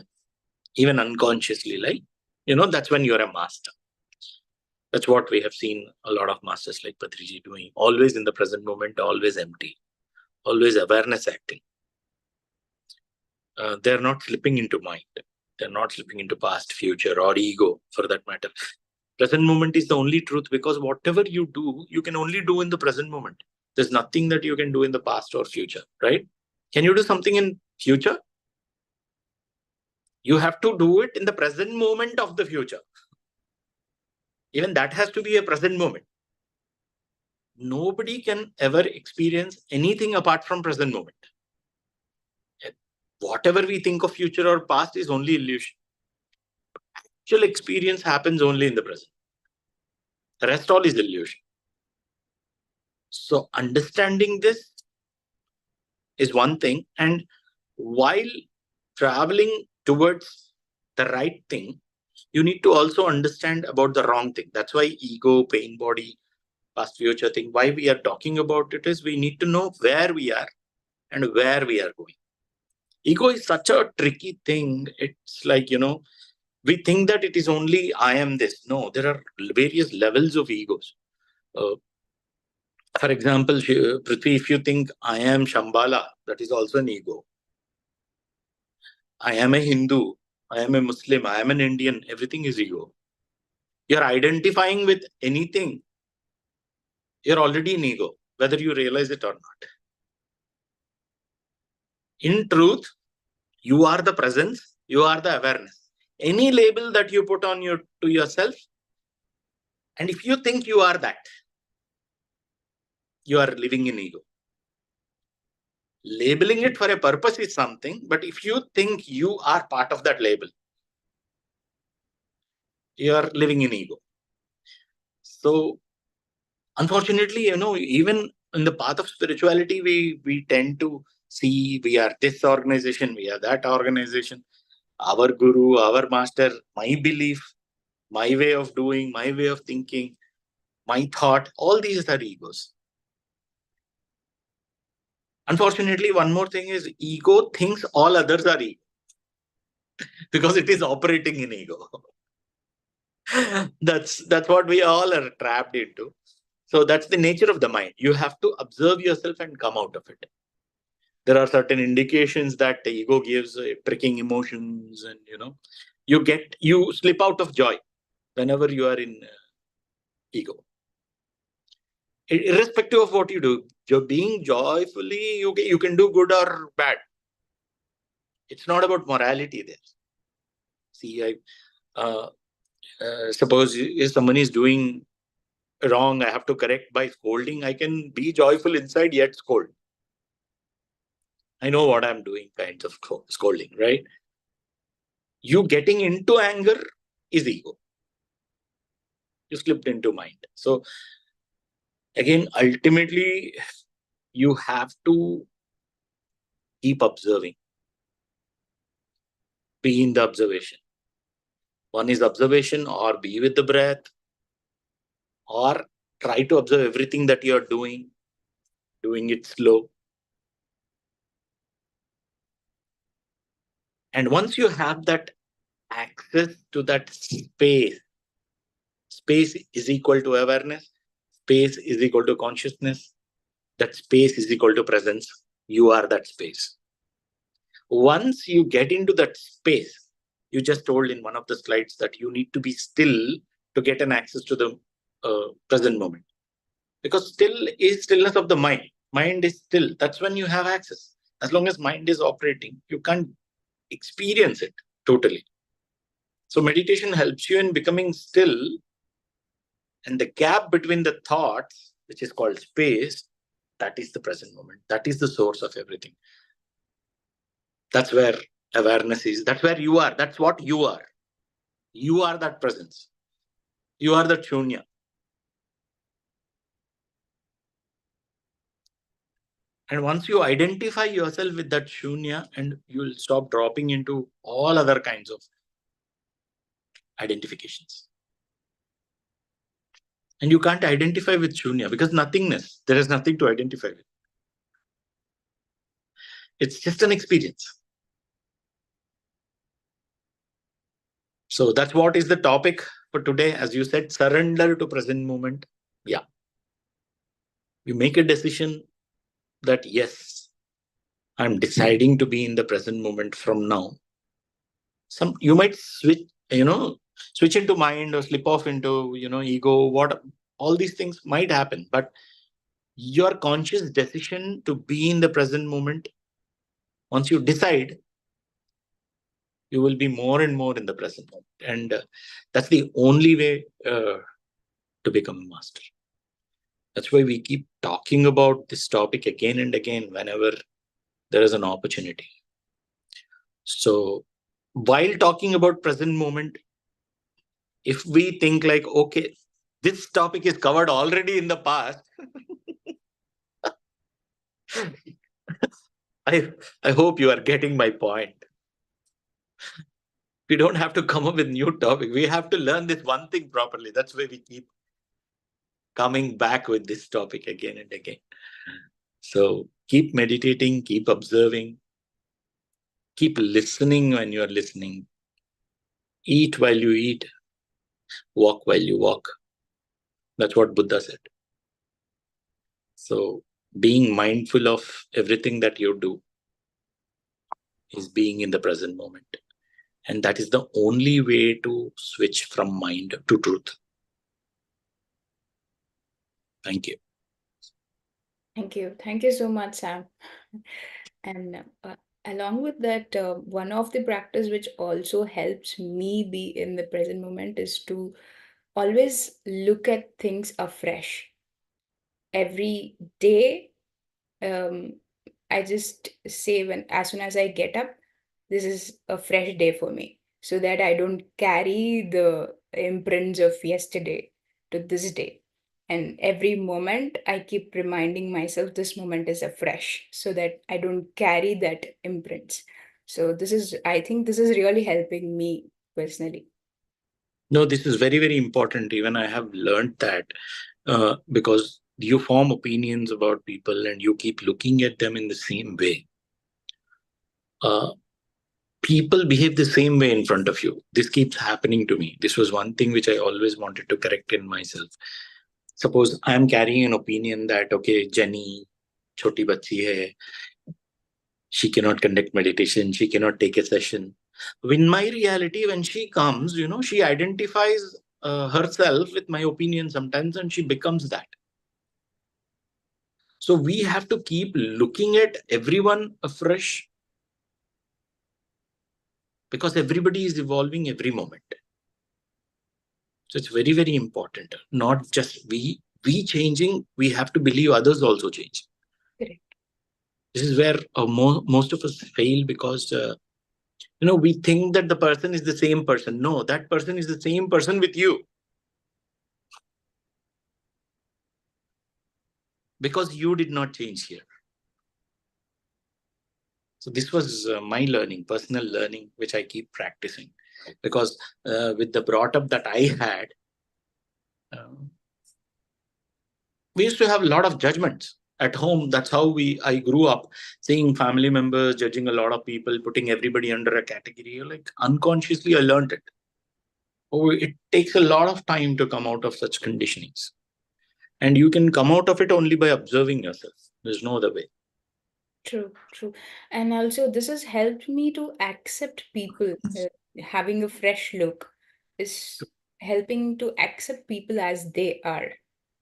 even unconsciously, like, that's when you're a master. That's what we have seen a lot of masters like Patriji doing. Always in the present moment, always empty, always awareness acting. They're not slipping into mind. They're not slipping into past, future, or ego, for that matter. Present moment is the only truth, because whatever you do, you can only do in the present moment. There's nothing that you can do in the past or future, right? Can you do something in future? You have to do it in the present moment of the future. Even that has to be a present moment. Nobody can ever experience anything apart from present moment. Whatever we think of future or past is only illusion. Actual experience happens only in the present. The rest all is illusion. So understanding this is one thing. And while traveling towards the right thing, you need to also understand about the wrong thing. That's why ego, pain body, past future thing, why we are talking about it is we need to know where we are and where we are going. Ego is such a tricky thing. It's like, we think that it is only I am this. No, there are various levels of egos. For example, Prithvi, if you think I am Shambhala, that is also an ego. I am a Hindu, I am a Muslim, I am an Indian, everything is ego. You're identifying with anything, you're already in ego, whether you realize it or not. In truth, you are the presence, you are the awareness. Any label that you put on to yourself, and if you think you are that, you are living in ego. Labeling it for a purpose is something, but if you think you are part of that label, you are living in ego. So, unfortunately, even in the path of spirituality, we tend to see we are this organization, we are that organization, our guru, our master, my belief, my way of doing, my way of thinking, my thought, all these are egos. Unfortunately, one more thing is ego thinks all others are ego because it is operating in ego. That's what we all are trapped into. So that's the nature of the mind. You have to observe yourself and come out of it. There are certain indications that the ego gives, pricking emotions, and you slip out of joy whenever you are in ego. Irrespective of what you do, being joyfully, you can do good or bad. It's not about morality there. See, suppose if someone is doing wrong, I have to correct by scolding. I can be joyful inside yet scold. I know what I'm doing, kinds of scolding, right? You getting into anger is ego. You slipped into mind. So again, ultimately, you have to keep observing. Be in the observation. One is observation, or be with the breath, or try to observe everything that you're doing it slow. And once you have that access to that space is equal to awareness, space is equal to consciousness, that space is equal to presence. You are that space. Once you get into that space, you just told in one of the slides that you need to be still to get an access to the present moment. Because still is stillness of the mind. Mind is still. That's when you have access. As long as mind is operating, you can't experience it totally. So meditation helps you in becoming still, and the gap between the thoughts, which is called space, that is the present moment. That is the source of everything. That's where awareness is. That's where you are. That's what you are. You are that presence. You are the shunya. And once you identify yourself with that shunya, and you'll stop dropping into all other kinds of identifications. And you can't identify with Shunya because nothingness, there is nothing to identify with. It's just an experience. So that's what is the topic for today. As you said, surrender to present moment. Yeah. You make a decision that, yes, I'm deciding to be in the present moment from now. You might switch into mind or slip off into, ego, all these things might happen. But your conscious decision to be in the present moment, once you decide, you will be more and more in the present moment. And that's the only way to become a master. That's why we keep talking about this topic again and again whenever there is an opportunity. So while talking about present moment, if we think like, okay, this topic is covered already in the past, I hope you are getting my point. We don't have to come up with new topic. We have to learn this one thing properly. That's why we keep coming back with this topic again and again. So keep meditating, keep observing, keep listening when you are listening. Eat while you eat, walk while you walk. That's what Buddha said. So being mindful of everything that you do is being in the present moment. And that is the only way to switch from mind to truth. Thank you. Thank you. Thank you so much, Sam. And along with that, one of the practice which also helps me be in the present moment is to always look at things afresh. Every day, I just say as soon as I get up, this is a fresh day for me, so that I don't carry the imprints of yesterday to this day. And every moment I keep reminding myself this moment is afresh, so that I don't carry that imprints. So I think this is really helping me personally. No, this is very, very important. Even I have learned that because you form opinions about people and you keep looking at them in the same way. People behave the same way in front of you. This keeps happening to me. This was one thing which I always wanted to correct in myself. Suppose I am carrying an opinion that, okay, Jenny, choti bachi hai, she cannot conduct meditation, she cannot take a session. In my reality, when she comes, she identifies herself with my opinion sometimes and she becomes that. So we have to keep looking at everyone afresh because everybody is evolving every moment. So it's very, very important. Not just we changing, we have to believe others also change. Correct. This is where most of us fail because, we think that the person is the same person. No, that person is the same person with you. Because you did not change here. So this was my learning, personal learning, which I keep practicing. Because with the brought up that I had, we used to have a lot of judgments at home. That's how I grew up, seeing family members judging a lot of people, putting everybody under a category. Like unconsciously, I learned it. It takes a lot of time to come out of such conditionings. And you can come out of it only by observing yourself. There's no other way. True, true. And also, this has helped me to accept people. Having a fresh look is helping to accept people as they are.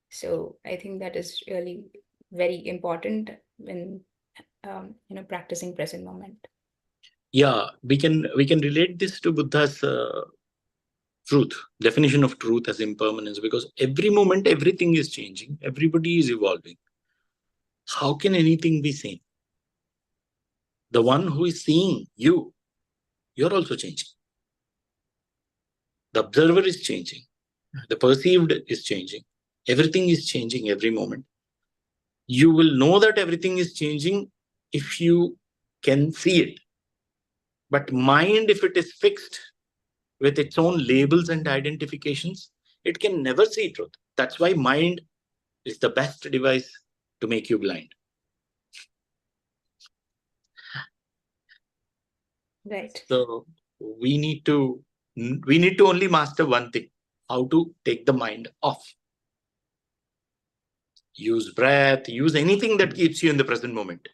So I think that is really very important when practicing present moment. Yeah, we can relate this to Buddha's truth, definition of truth as impermanence, because every moment everything is changing, everybody is evolving. How can anything be same? The one who is seeing you're also changing. The observer is changing. The perceived is changing. Everything is changing every moment. You will know that everything is changing if you can see it. But mind, if it is fixed, with its own labels and identifications, it can never see truth. That's why mind is the best device to make you blind. Right. So we need to only master one thing: how to take the mind off. Use breath, use anything that keeps you in the present moment.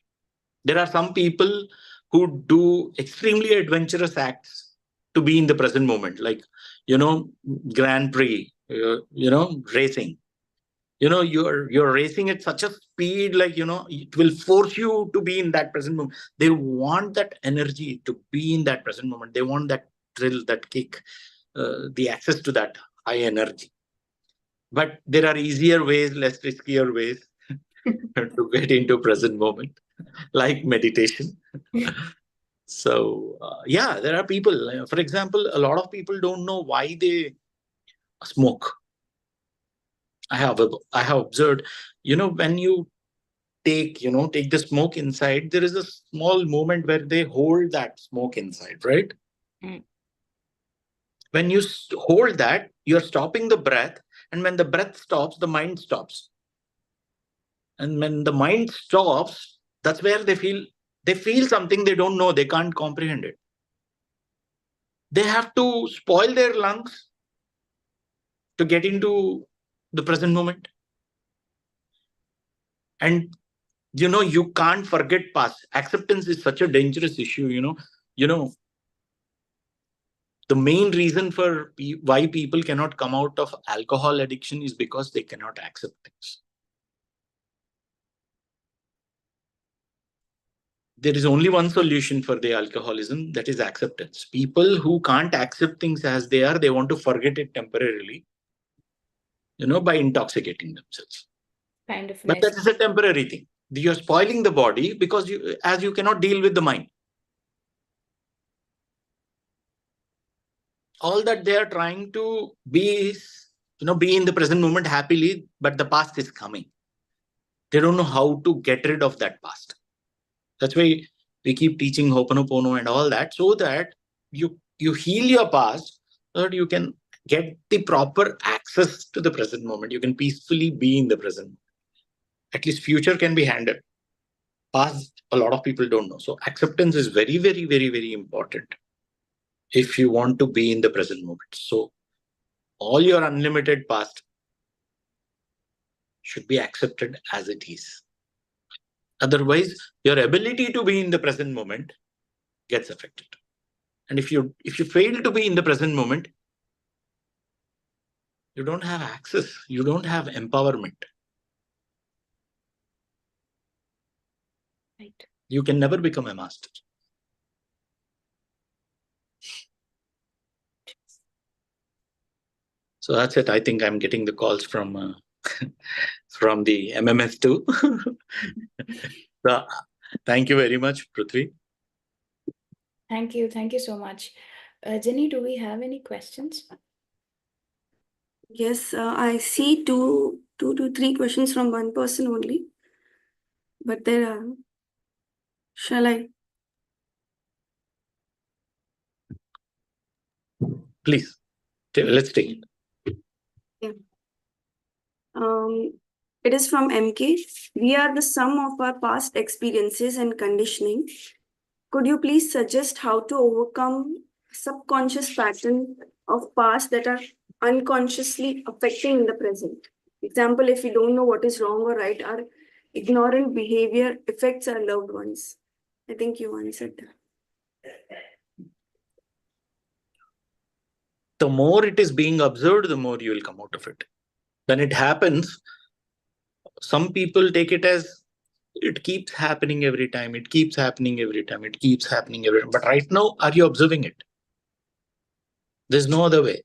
There are some people who do extremely adventurous acts to be in the present moment, like, Grand Prix, racing. You're racing at such a speed, like, it will force you to be in that present moment. They want that energy to be in that present moment. They want that thrill, that kick, the access to that high energy. But there are easier ways, less riskier ways to get into present moment, like meditation. So yeah, there are people, for example, a lot of people don't know why they smoke. I have observed, when you take the smoke inside, there is a small moment where they hold that smoke inside, right? Mm. When you hold that, you're stopping the breath, and when the breath stops, the mind stops. And when the mind stops, that's where they feel something they don't know, they can't comprehend it. They have to spoil their lungs to get into the present moment. And you can't forget past. Acceptance is such a dangerous issue. The main reason for why people cannot come out of alcohol addiction is because they cannot accept things. There is only one solution for the alcoholism, that is acceptance. People who can't accept things as they are, they want to forget it temporarily, by intoxicating themselves. Kind of But nice. that is a temporary thing. You're spoiling the body because you cannot deal with the mind. All that they are trying to be is, be in the present moment happily, but the past is coming. They don't know how to get rid of that past. That's why we keep teaching Ho'oponopono and all that, so that you heal your past, so that you can get the proper access to the present moment. You can peacefully be in the present. At least future can be handled. Past, a lot of people don't know. So acceptance is very, very, very, very important if you want to be in the present moment. So all your unlimited past should be accepted as it is. Otherwise, your ability to be in the present moment gets affected. And if you fail to be in the present moment, you don't have access. You don't have empowerment. Right. You can never become a master. So that's it. I think I'm getting the calls from the MMS too. So, thank you very much, Prithvi. Thank you. Thank you so much. Jenny, do we have any questions? Yes, I see two to three questions from one person only. But there are. Shall I? Please, let's take it. Yeah. It is from MK. We are the sum of our past experiences and conditioning. Could you please suggest how to overcome subconscious pattern of past that are unconsciously affecting in the present? Example, if we don't know what is wrong or right, our ignorant behavior affects our loved ones. I think you answered that. The more it is being observed, the more you will come out of it. When it happens, some people take it as it keeps happening every time. It keeps happening every time. It keeps happening every time. But right now, are you observing it? There's no other way.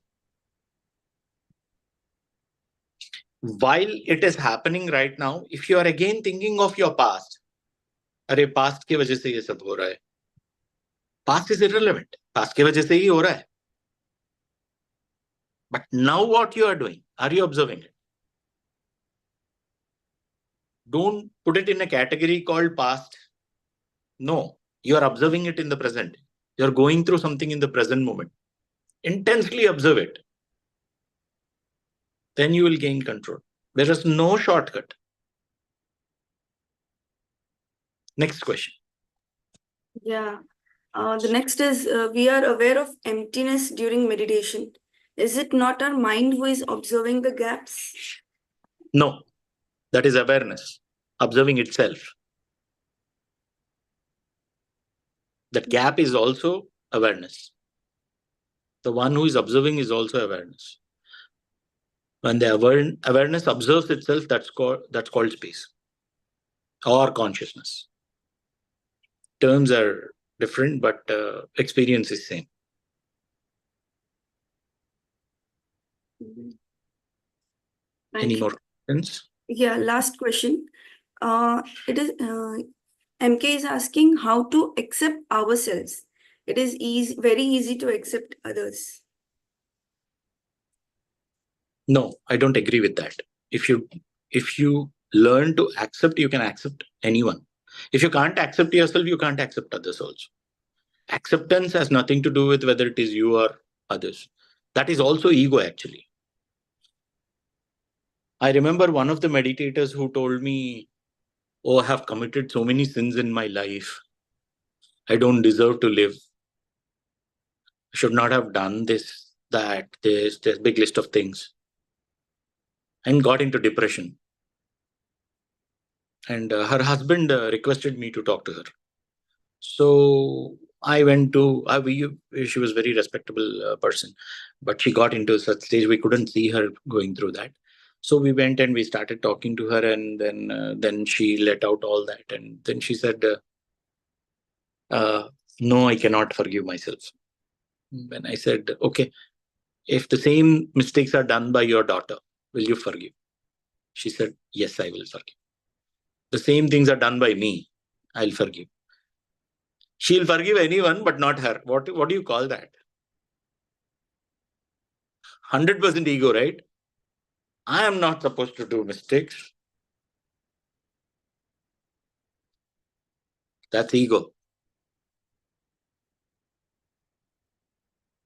While it is happening right now, if you are again thinking of your past, अरे past की वजह से ये सब हो रहा है. Past is irrelevant. Past की वजह से ही हो रहा है. But now what you are doing, are you observing it? Don't put it in a category called past. No, you are observing it in the present. You're going through something in the present moment. Intensely observe it. Then you will gain control. There is no shortcut. Next question. Yeah. The next is we are aware of emptiness during meditation. Is it not our mind who is observing the gaps? No, that is awareness, observing itself. That gap is also awareness. The one who is observing is also awareness. When the awareness observes itself, that's called space or consciousness. Terms are different, but experience is same. Thank Any you. more questions? Yeah, last question. It is MK is asking how to accept ourselves. It is very easy to accept others. No, I don't agree with that. If you learn to accept, you can accept anyone. If you can't accept yourself, you can't accept others also. Acceptance has nothing to do with whether it is you or others. That is also ego, actually. I remember one of the meditators who told me, "Oh, I have committed so many sins in my life. I don't deserve to live. I should not have done this, that, this big list of things." And got into depression. And her husband requested me to talk to her. So I went to, she was a very respectable person, but she got into such stage, we couldn't see her going through that. So we went and we started talking to her, and then she let out all that. And then she said, no, I cannot forgive myself. When I said, okay, if the same mistakes are done by your daughter, will you forgive? She said, yes, I will forgive. The same things are done by me, I'll forgive. She'll forgive anyone, but not her. What do you call that? 100% ego, right? I am not supposed to do mistakes. That's ego.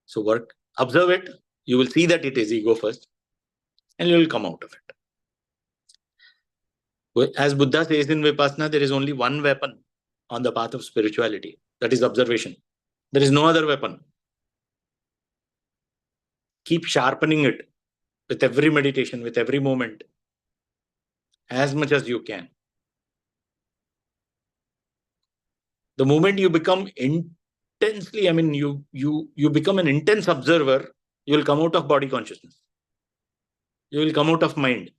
So observe it. You will see that it is ego first, and you will come out of it. As Buddha says in Vipassana, there is only one weapon on the path of spirituality. That is observation. There is no other weapon. Keep sharpening it with every meditation, with every moment, as much as you can. The moment you become intensely, you become an intense observer, you will come out of body consciousness. You will come out of mind.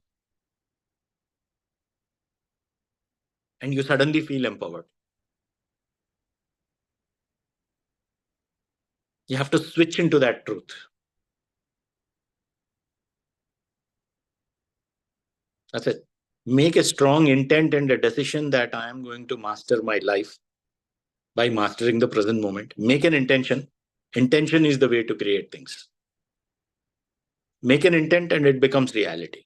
And you suddenly feel empowered. You have to switch into that truth. That's it. Make a strong intent and a decision that I am going to master my life by mastering the present moment. Make an intention. Intention is the way to create things. Make an intent and it becomes reality.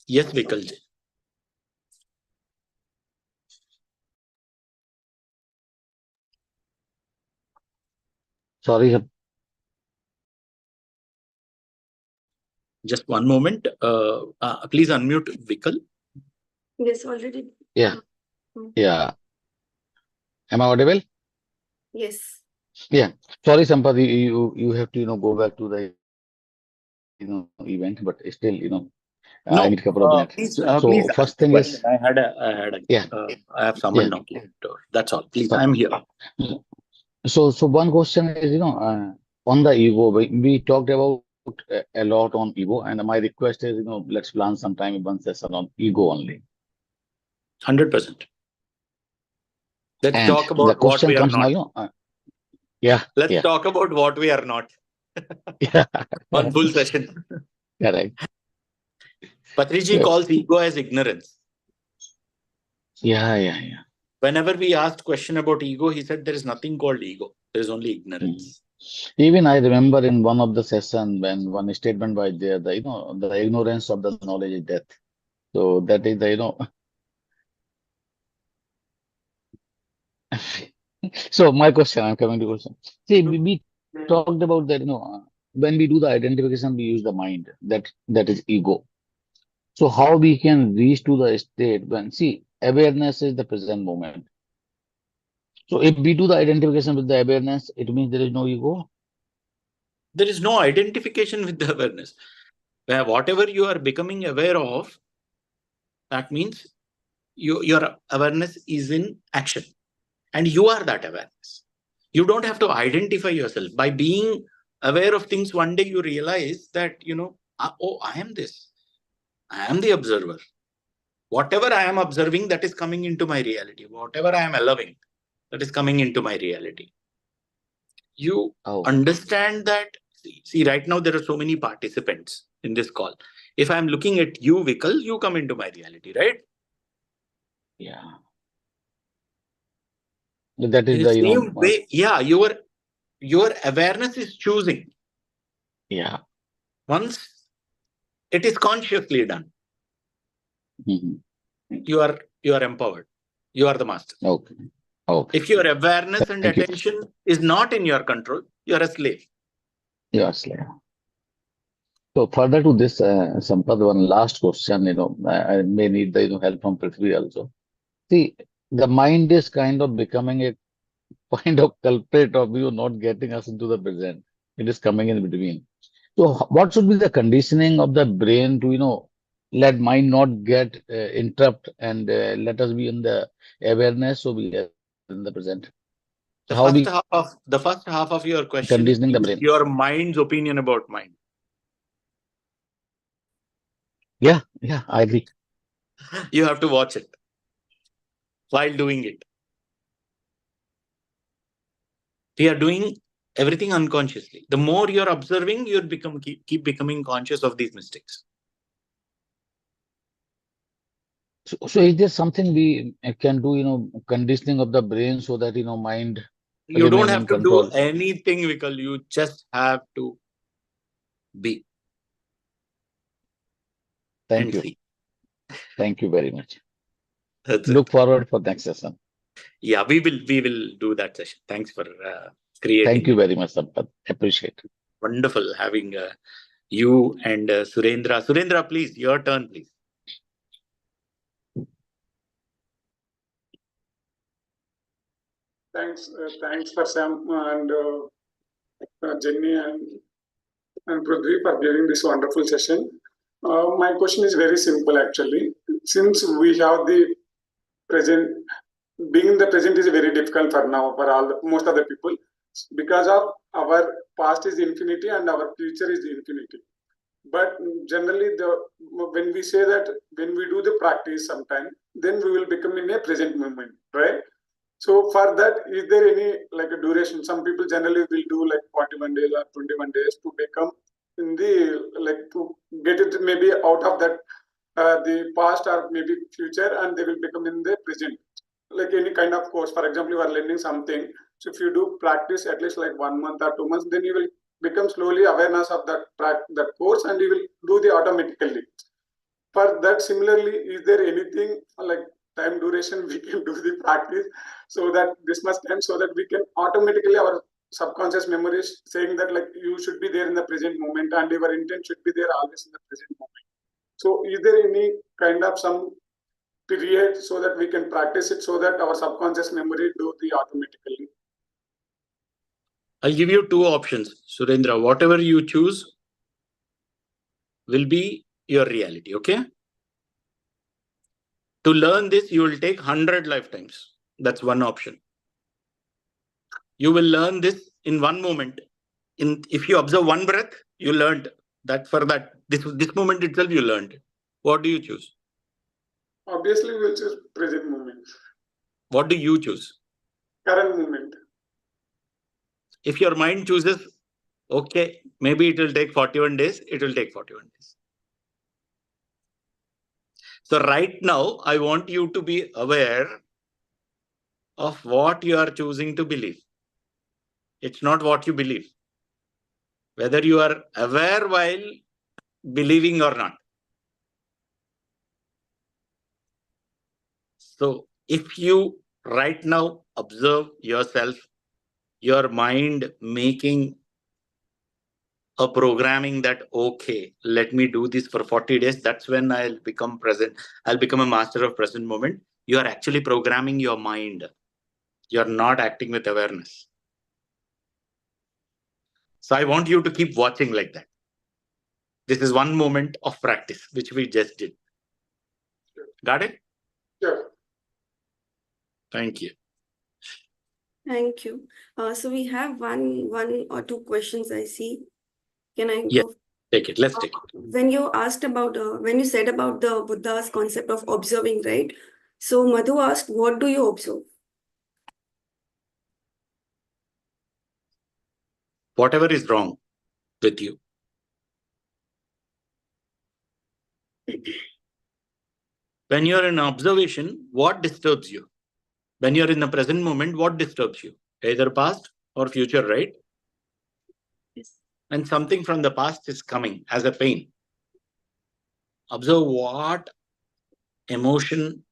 Yes, Vikalji. Sorry. Just one moment. Please unmute Vikal. Yes, already. Yeah. Yeah. Am I audible? Yes. Yeah. Sorry, Sampath, you have to, go back to the, event, but still, I No, need a couple of minutes. please So ask first the thing is, question. yeah, I have yeah. someone knocking at the door. That's all. Please, So, I'm here. so one question is, on the ego, we talked about a lot on ego, and my request is, let's plan sometime one session on ego only. 100%. Let's And talk the about what question we are comes now, not. yeah, Let's yeah, talk about what we are not. yeah, One full session. correct. Patriji So, calls ego as ignorance. yeah. Whenever we asked question about ego, he said there is nothing called ego. There is only ignorance. Even I remember in one of the session when one statement was there, the ignorance of the knowledge is death. So that is so my question, I'm coming to question. See, we talked about that, when we do the identification, we use the mind. That is ego. So how we can reach to the state when, see, awareness is the present moment. So if we do the identification with the awareness, it means there is no ego. There is no identification with the awareness. Where whatever you are becoming aware of, that means your awareness is in action. And you are that awareness. You don't have to identify yourself. By being aware of things, one day you realize that, oh, I am this. I am the observer. Whatever I am observing, that is coming into my reality. Whatever I am allowing, that is coming into my reality. You Oh, understand that. See, right now there are so many participants in this call. If I'm looking at you, Vikal, you come into my reality, right? yeah. That In is the the, same way, yeah, your awareness is choosing. yeah. Once it is consciously done, Mhm. you are empowered. You are the master. Okay. Okay. If your awareness and Thank you. attention is not in your control, you are a slave. Yes. So further to this, Sampath, one last question, I may need the, help from Prithvi also. See, the mind is kind of becoming a kind of culprit of you not getting us into the present. It is coming in between. So what should be the conditioning of the brain to, let mind not get interrupt and let us be in the awareness so we are in the present. So how we The first half of your question conditioning the is brain? your mind's opinion about mind. Yeah, I agree. You have to watch it while doing it. We are doing everything unconsciously. The more you're observing, you keep becoming conscious of these mistakes. So is there something we can do, conditioning of the brain so that, mind You don't remain have in to do control? anything, Vikal. You just have to be Thank and you. see. Thank you very much. That's Look it. forward for next session. Yeah, we will do that session. Thanks for Thank creating you it. very much, Sampath. Appreciate. Wonderful having you and Surendra. Surendra, please, your turn, please. Thanks for Sam and Jenny and Prithvi for giving this wonderful session. My question is very simple actually. Since we have the present, being in the present is very difficult for now for most of the people because of our past is infinity and our future is infinity. But generally, when we say that when we do the practice sometime, then we will become in a present moment, right? So for that, is there any like a duration? Some people generally will do like 41 days or 21 days to become in the like to get it maybe out of that the past or maybe future, and they will become in the present. Like any kind of course, for example, you are learning something. So if you do practice at least like 1 month or 2 months, then you will become slowly awareness of that course, and you will do the automatically. For that, similarly, is there anything like time duration we can do the practice so that this much time so that we can automatically our subconscious memory is saying that like you should be there in the present moment and your intent should be there always in the present moment. So is there any kind of some period so that we can practice it so that our subconscious memory do the automatically? I'll give you two options, Surendra. Whatever you choose will be your reality, okay? To learn this, you will take 100 lifetimes. That's one option. You will learn this in one moment. If you observe one breath, you learned that for that. This moment itself, you learned. What do you choose? Obviously, we'll choose present moment, What do you choose? current moment. If your mind chooses, okay, maybe it will take 41 days, it will take 41 days. So right now, I want you to be aware of what you are choosing to believe. It's not what you believe. Whether you are aware while believing or not. So if you right now observe yourself, your mind making a programming that, okay, let me do this for 40 days. That's when I'll become present. I'll become a master of present moment. You are actually programming your mind. You're not acting with awareness. So I want you to keep watching like that. This is one moment of practice, which we just did. Got it? Sure. Thank you. Thank you. So we have one or two questions I see. Can I Yes. go? Take it. Let's take it. When you asked about, when you said about the Buddha's concept of observing, right? So Madhu asked, what do you observe? Whatever is wrong with you. When you're in observation, what disturbs you? When you're in the present moment, what disturbs you? Either past or future, right? Yes. And something from the past is coming as a pain. Observe what emotion,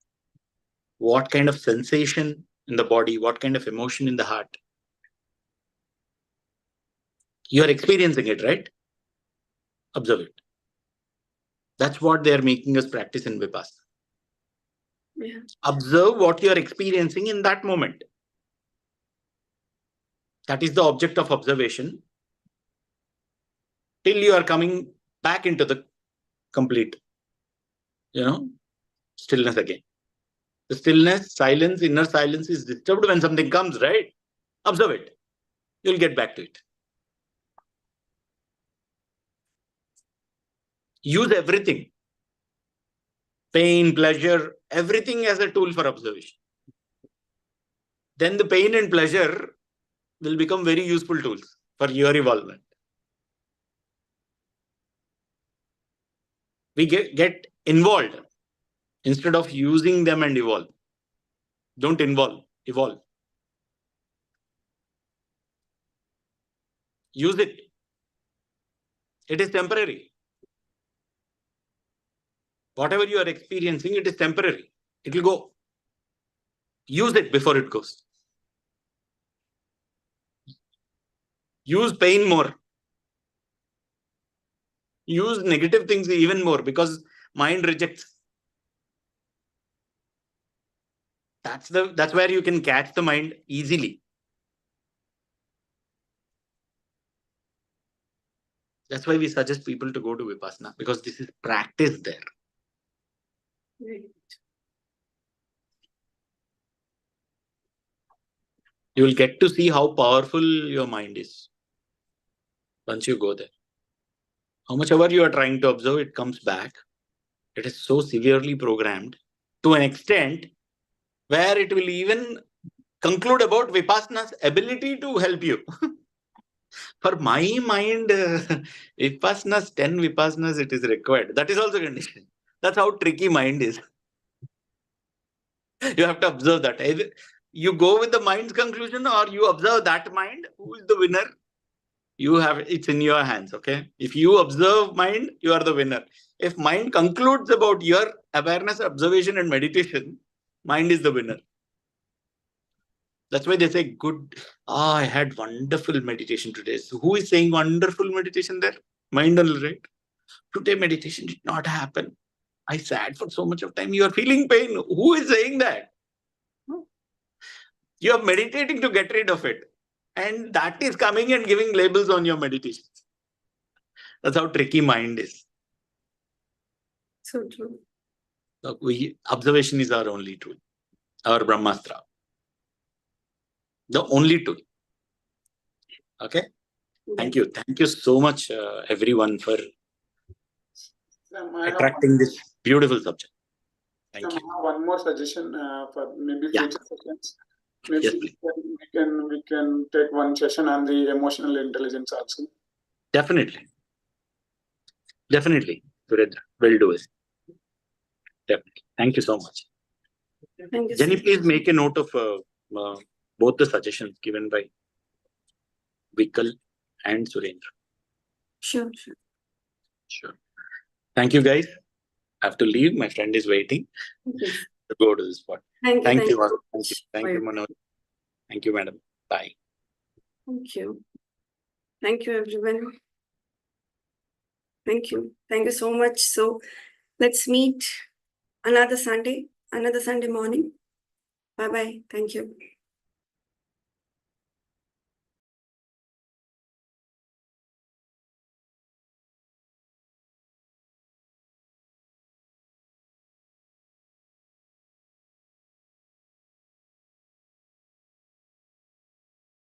what kind of sensation in the body, what kind of emotion in the heart. You're experiencing it, right? Observe it. That's what they're making us practice in Vipassana. Yeah. Observe what you're experiencing in that moment. That is the object of observation till you are coming back into the complete, stillness again. The stillness, silence, inner silence is disturbed when something comes, right? Observe it. You'll get back to it. Use everything. Pain, pleasure, everything as a tool for observation. Then the pain and pleasure will become very useful tools for your evolvement. We get involved instead of using them and evolve. Don't involve, evolve. Use it. It is temporary. Whatever you are experiencing, it is temporary. It will go. Use it before it goes. Use pain more. Use negative things even more because mind rejects. That's where you can catch the mind easily. That's why we suggest people to go to Vipassana, because this is practice there. Right. You will get to see how powerful your mind is once you go there. How much ever you are trying to observe, it comes back. It is so severely programmed to an extent where it will even conclude about Vipassana's ability to help you. For my mind, Vipassanas, 10 Vipassanas, it is required. That is also condition. That's how tricky mind is. You have to observe that. Either you go with the mind's conclusion or you observe that mind. Who is the winner? You have, it's in your hands, okay? If you observe mind, you are the winner. If mind concludes about your awareness, observation and meditation, mind is the winner. That's why they say good. I had wonderful meditation today. So who is saying wonderful meditation there? Mind only, right? Today meditation did not happen. I sat for so much of time. You are feeling pain. Who is saying that? You are meditating to get rid of it. And that is coming and giving labels on your meditations. That's how tricky mind is. So true. So observation is our only tool. Our Brahmastra. The only tool. Okay? Thank you. Thank you so much, everyone, for attracting this beautiful subject. Thank you. I have one more suggestion for maybe future sessions. Maybe Yes, please. we can take one session on the emotional intelligence also. Definitely. Definitely, Surendra. Will do it. Definitely. Thank you so much. Thank you. Jenny, please make a note of both the suggestions given by Vikal and Surendra. Sure. Sure. Thank you, guys. I have to leave. My friend is waiting to go to the spot. Thank you. Thank you. Thank you, Manoj. Thank you, madam. Bye. Thank you. Thank you, everyone. Thank you. Thank you so much. So let's meet another Sunday morning. Bye-bye. Thank you.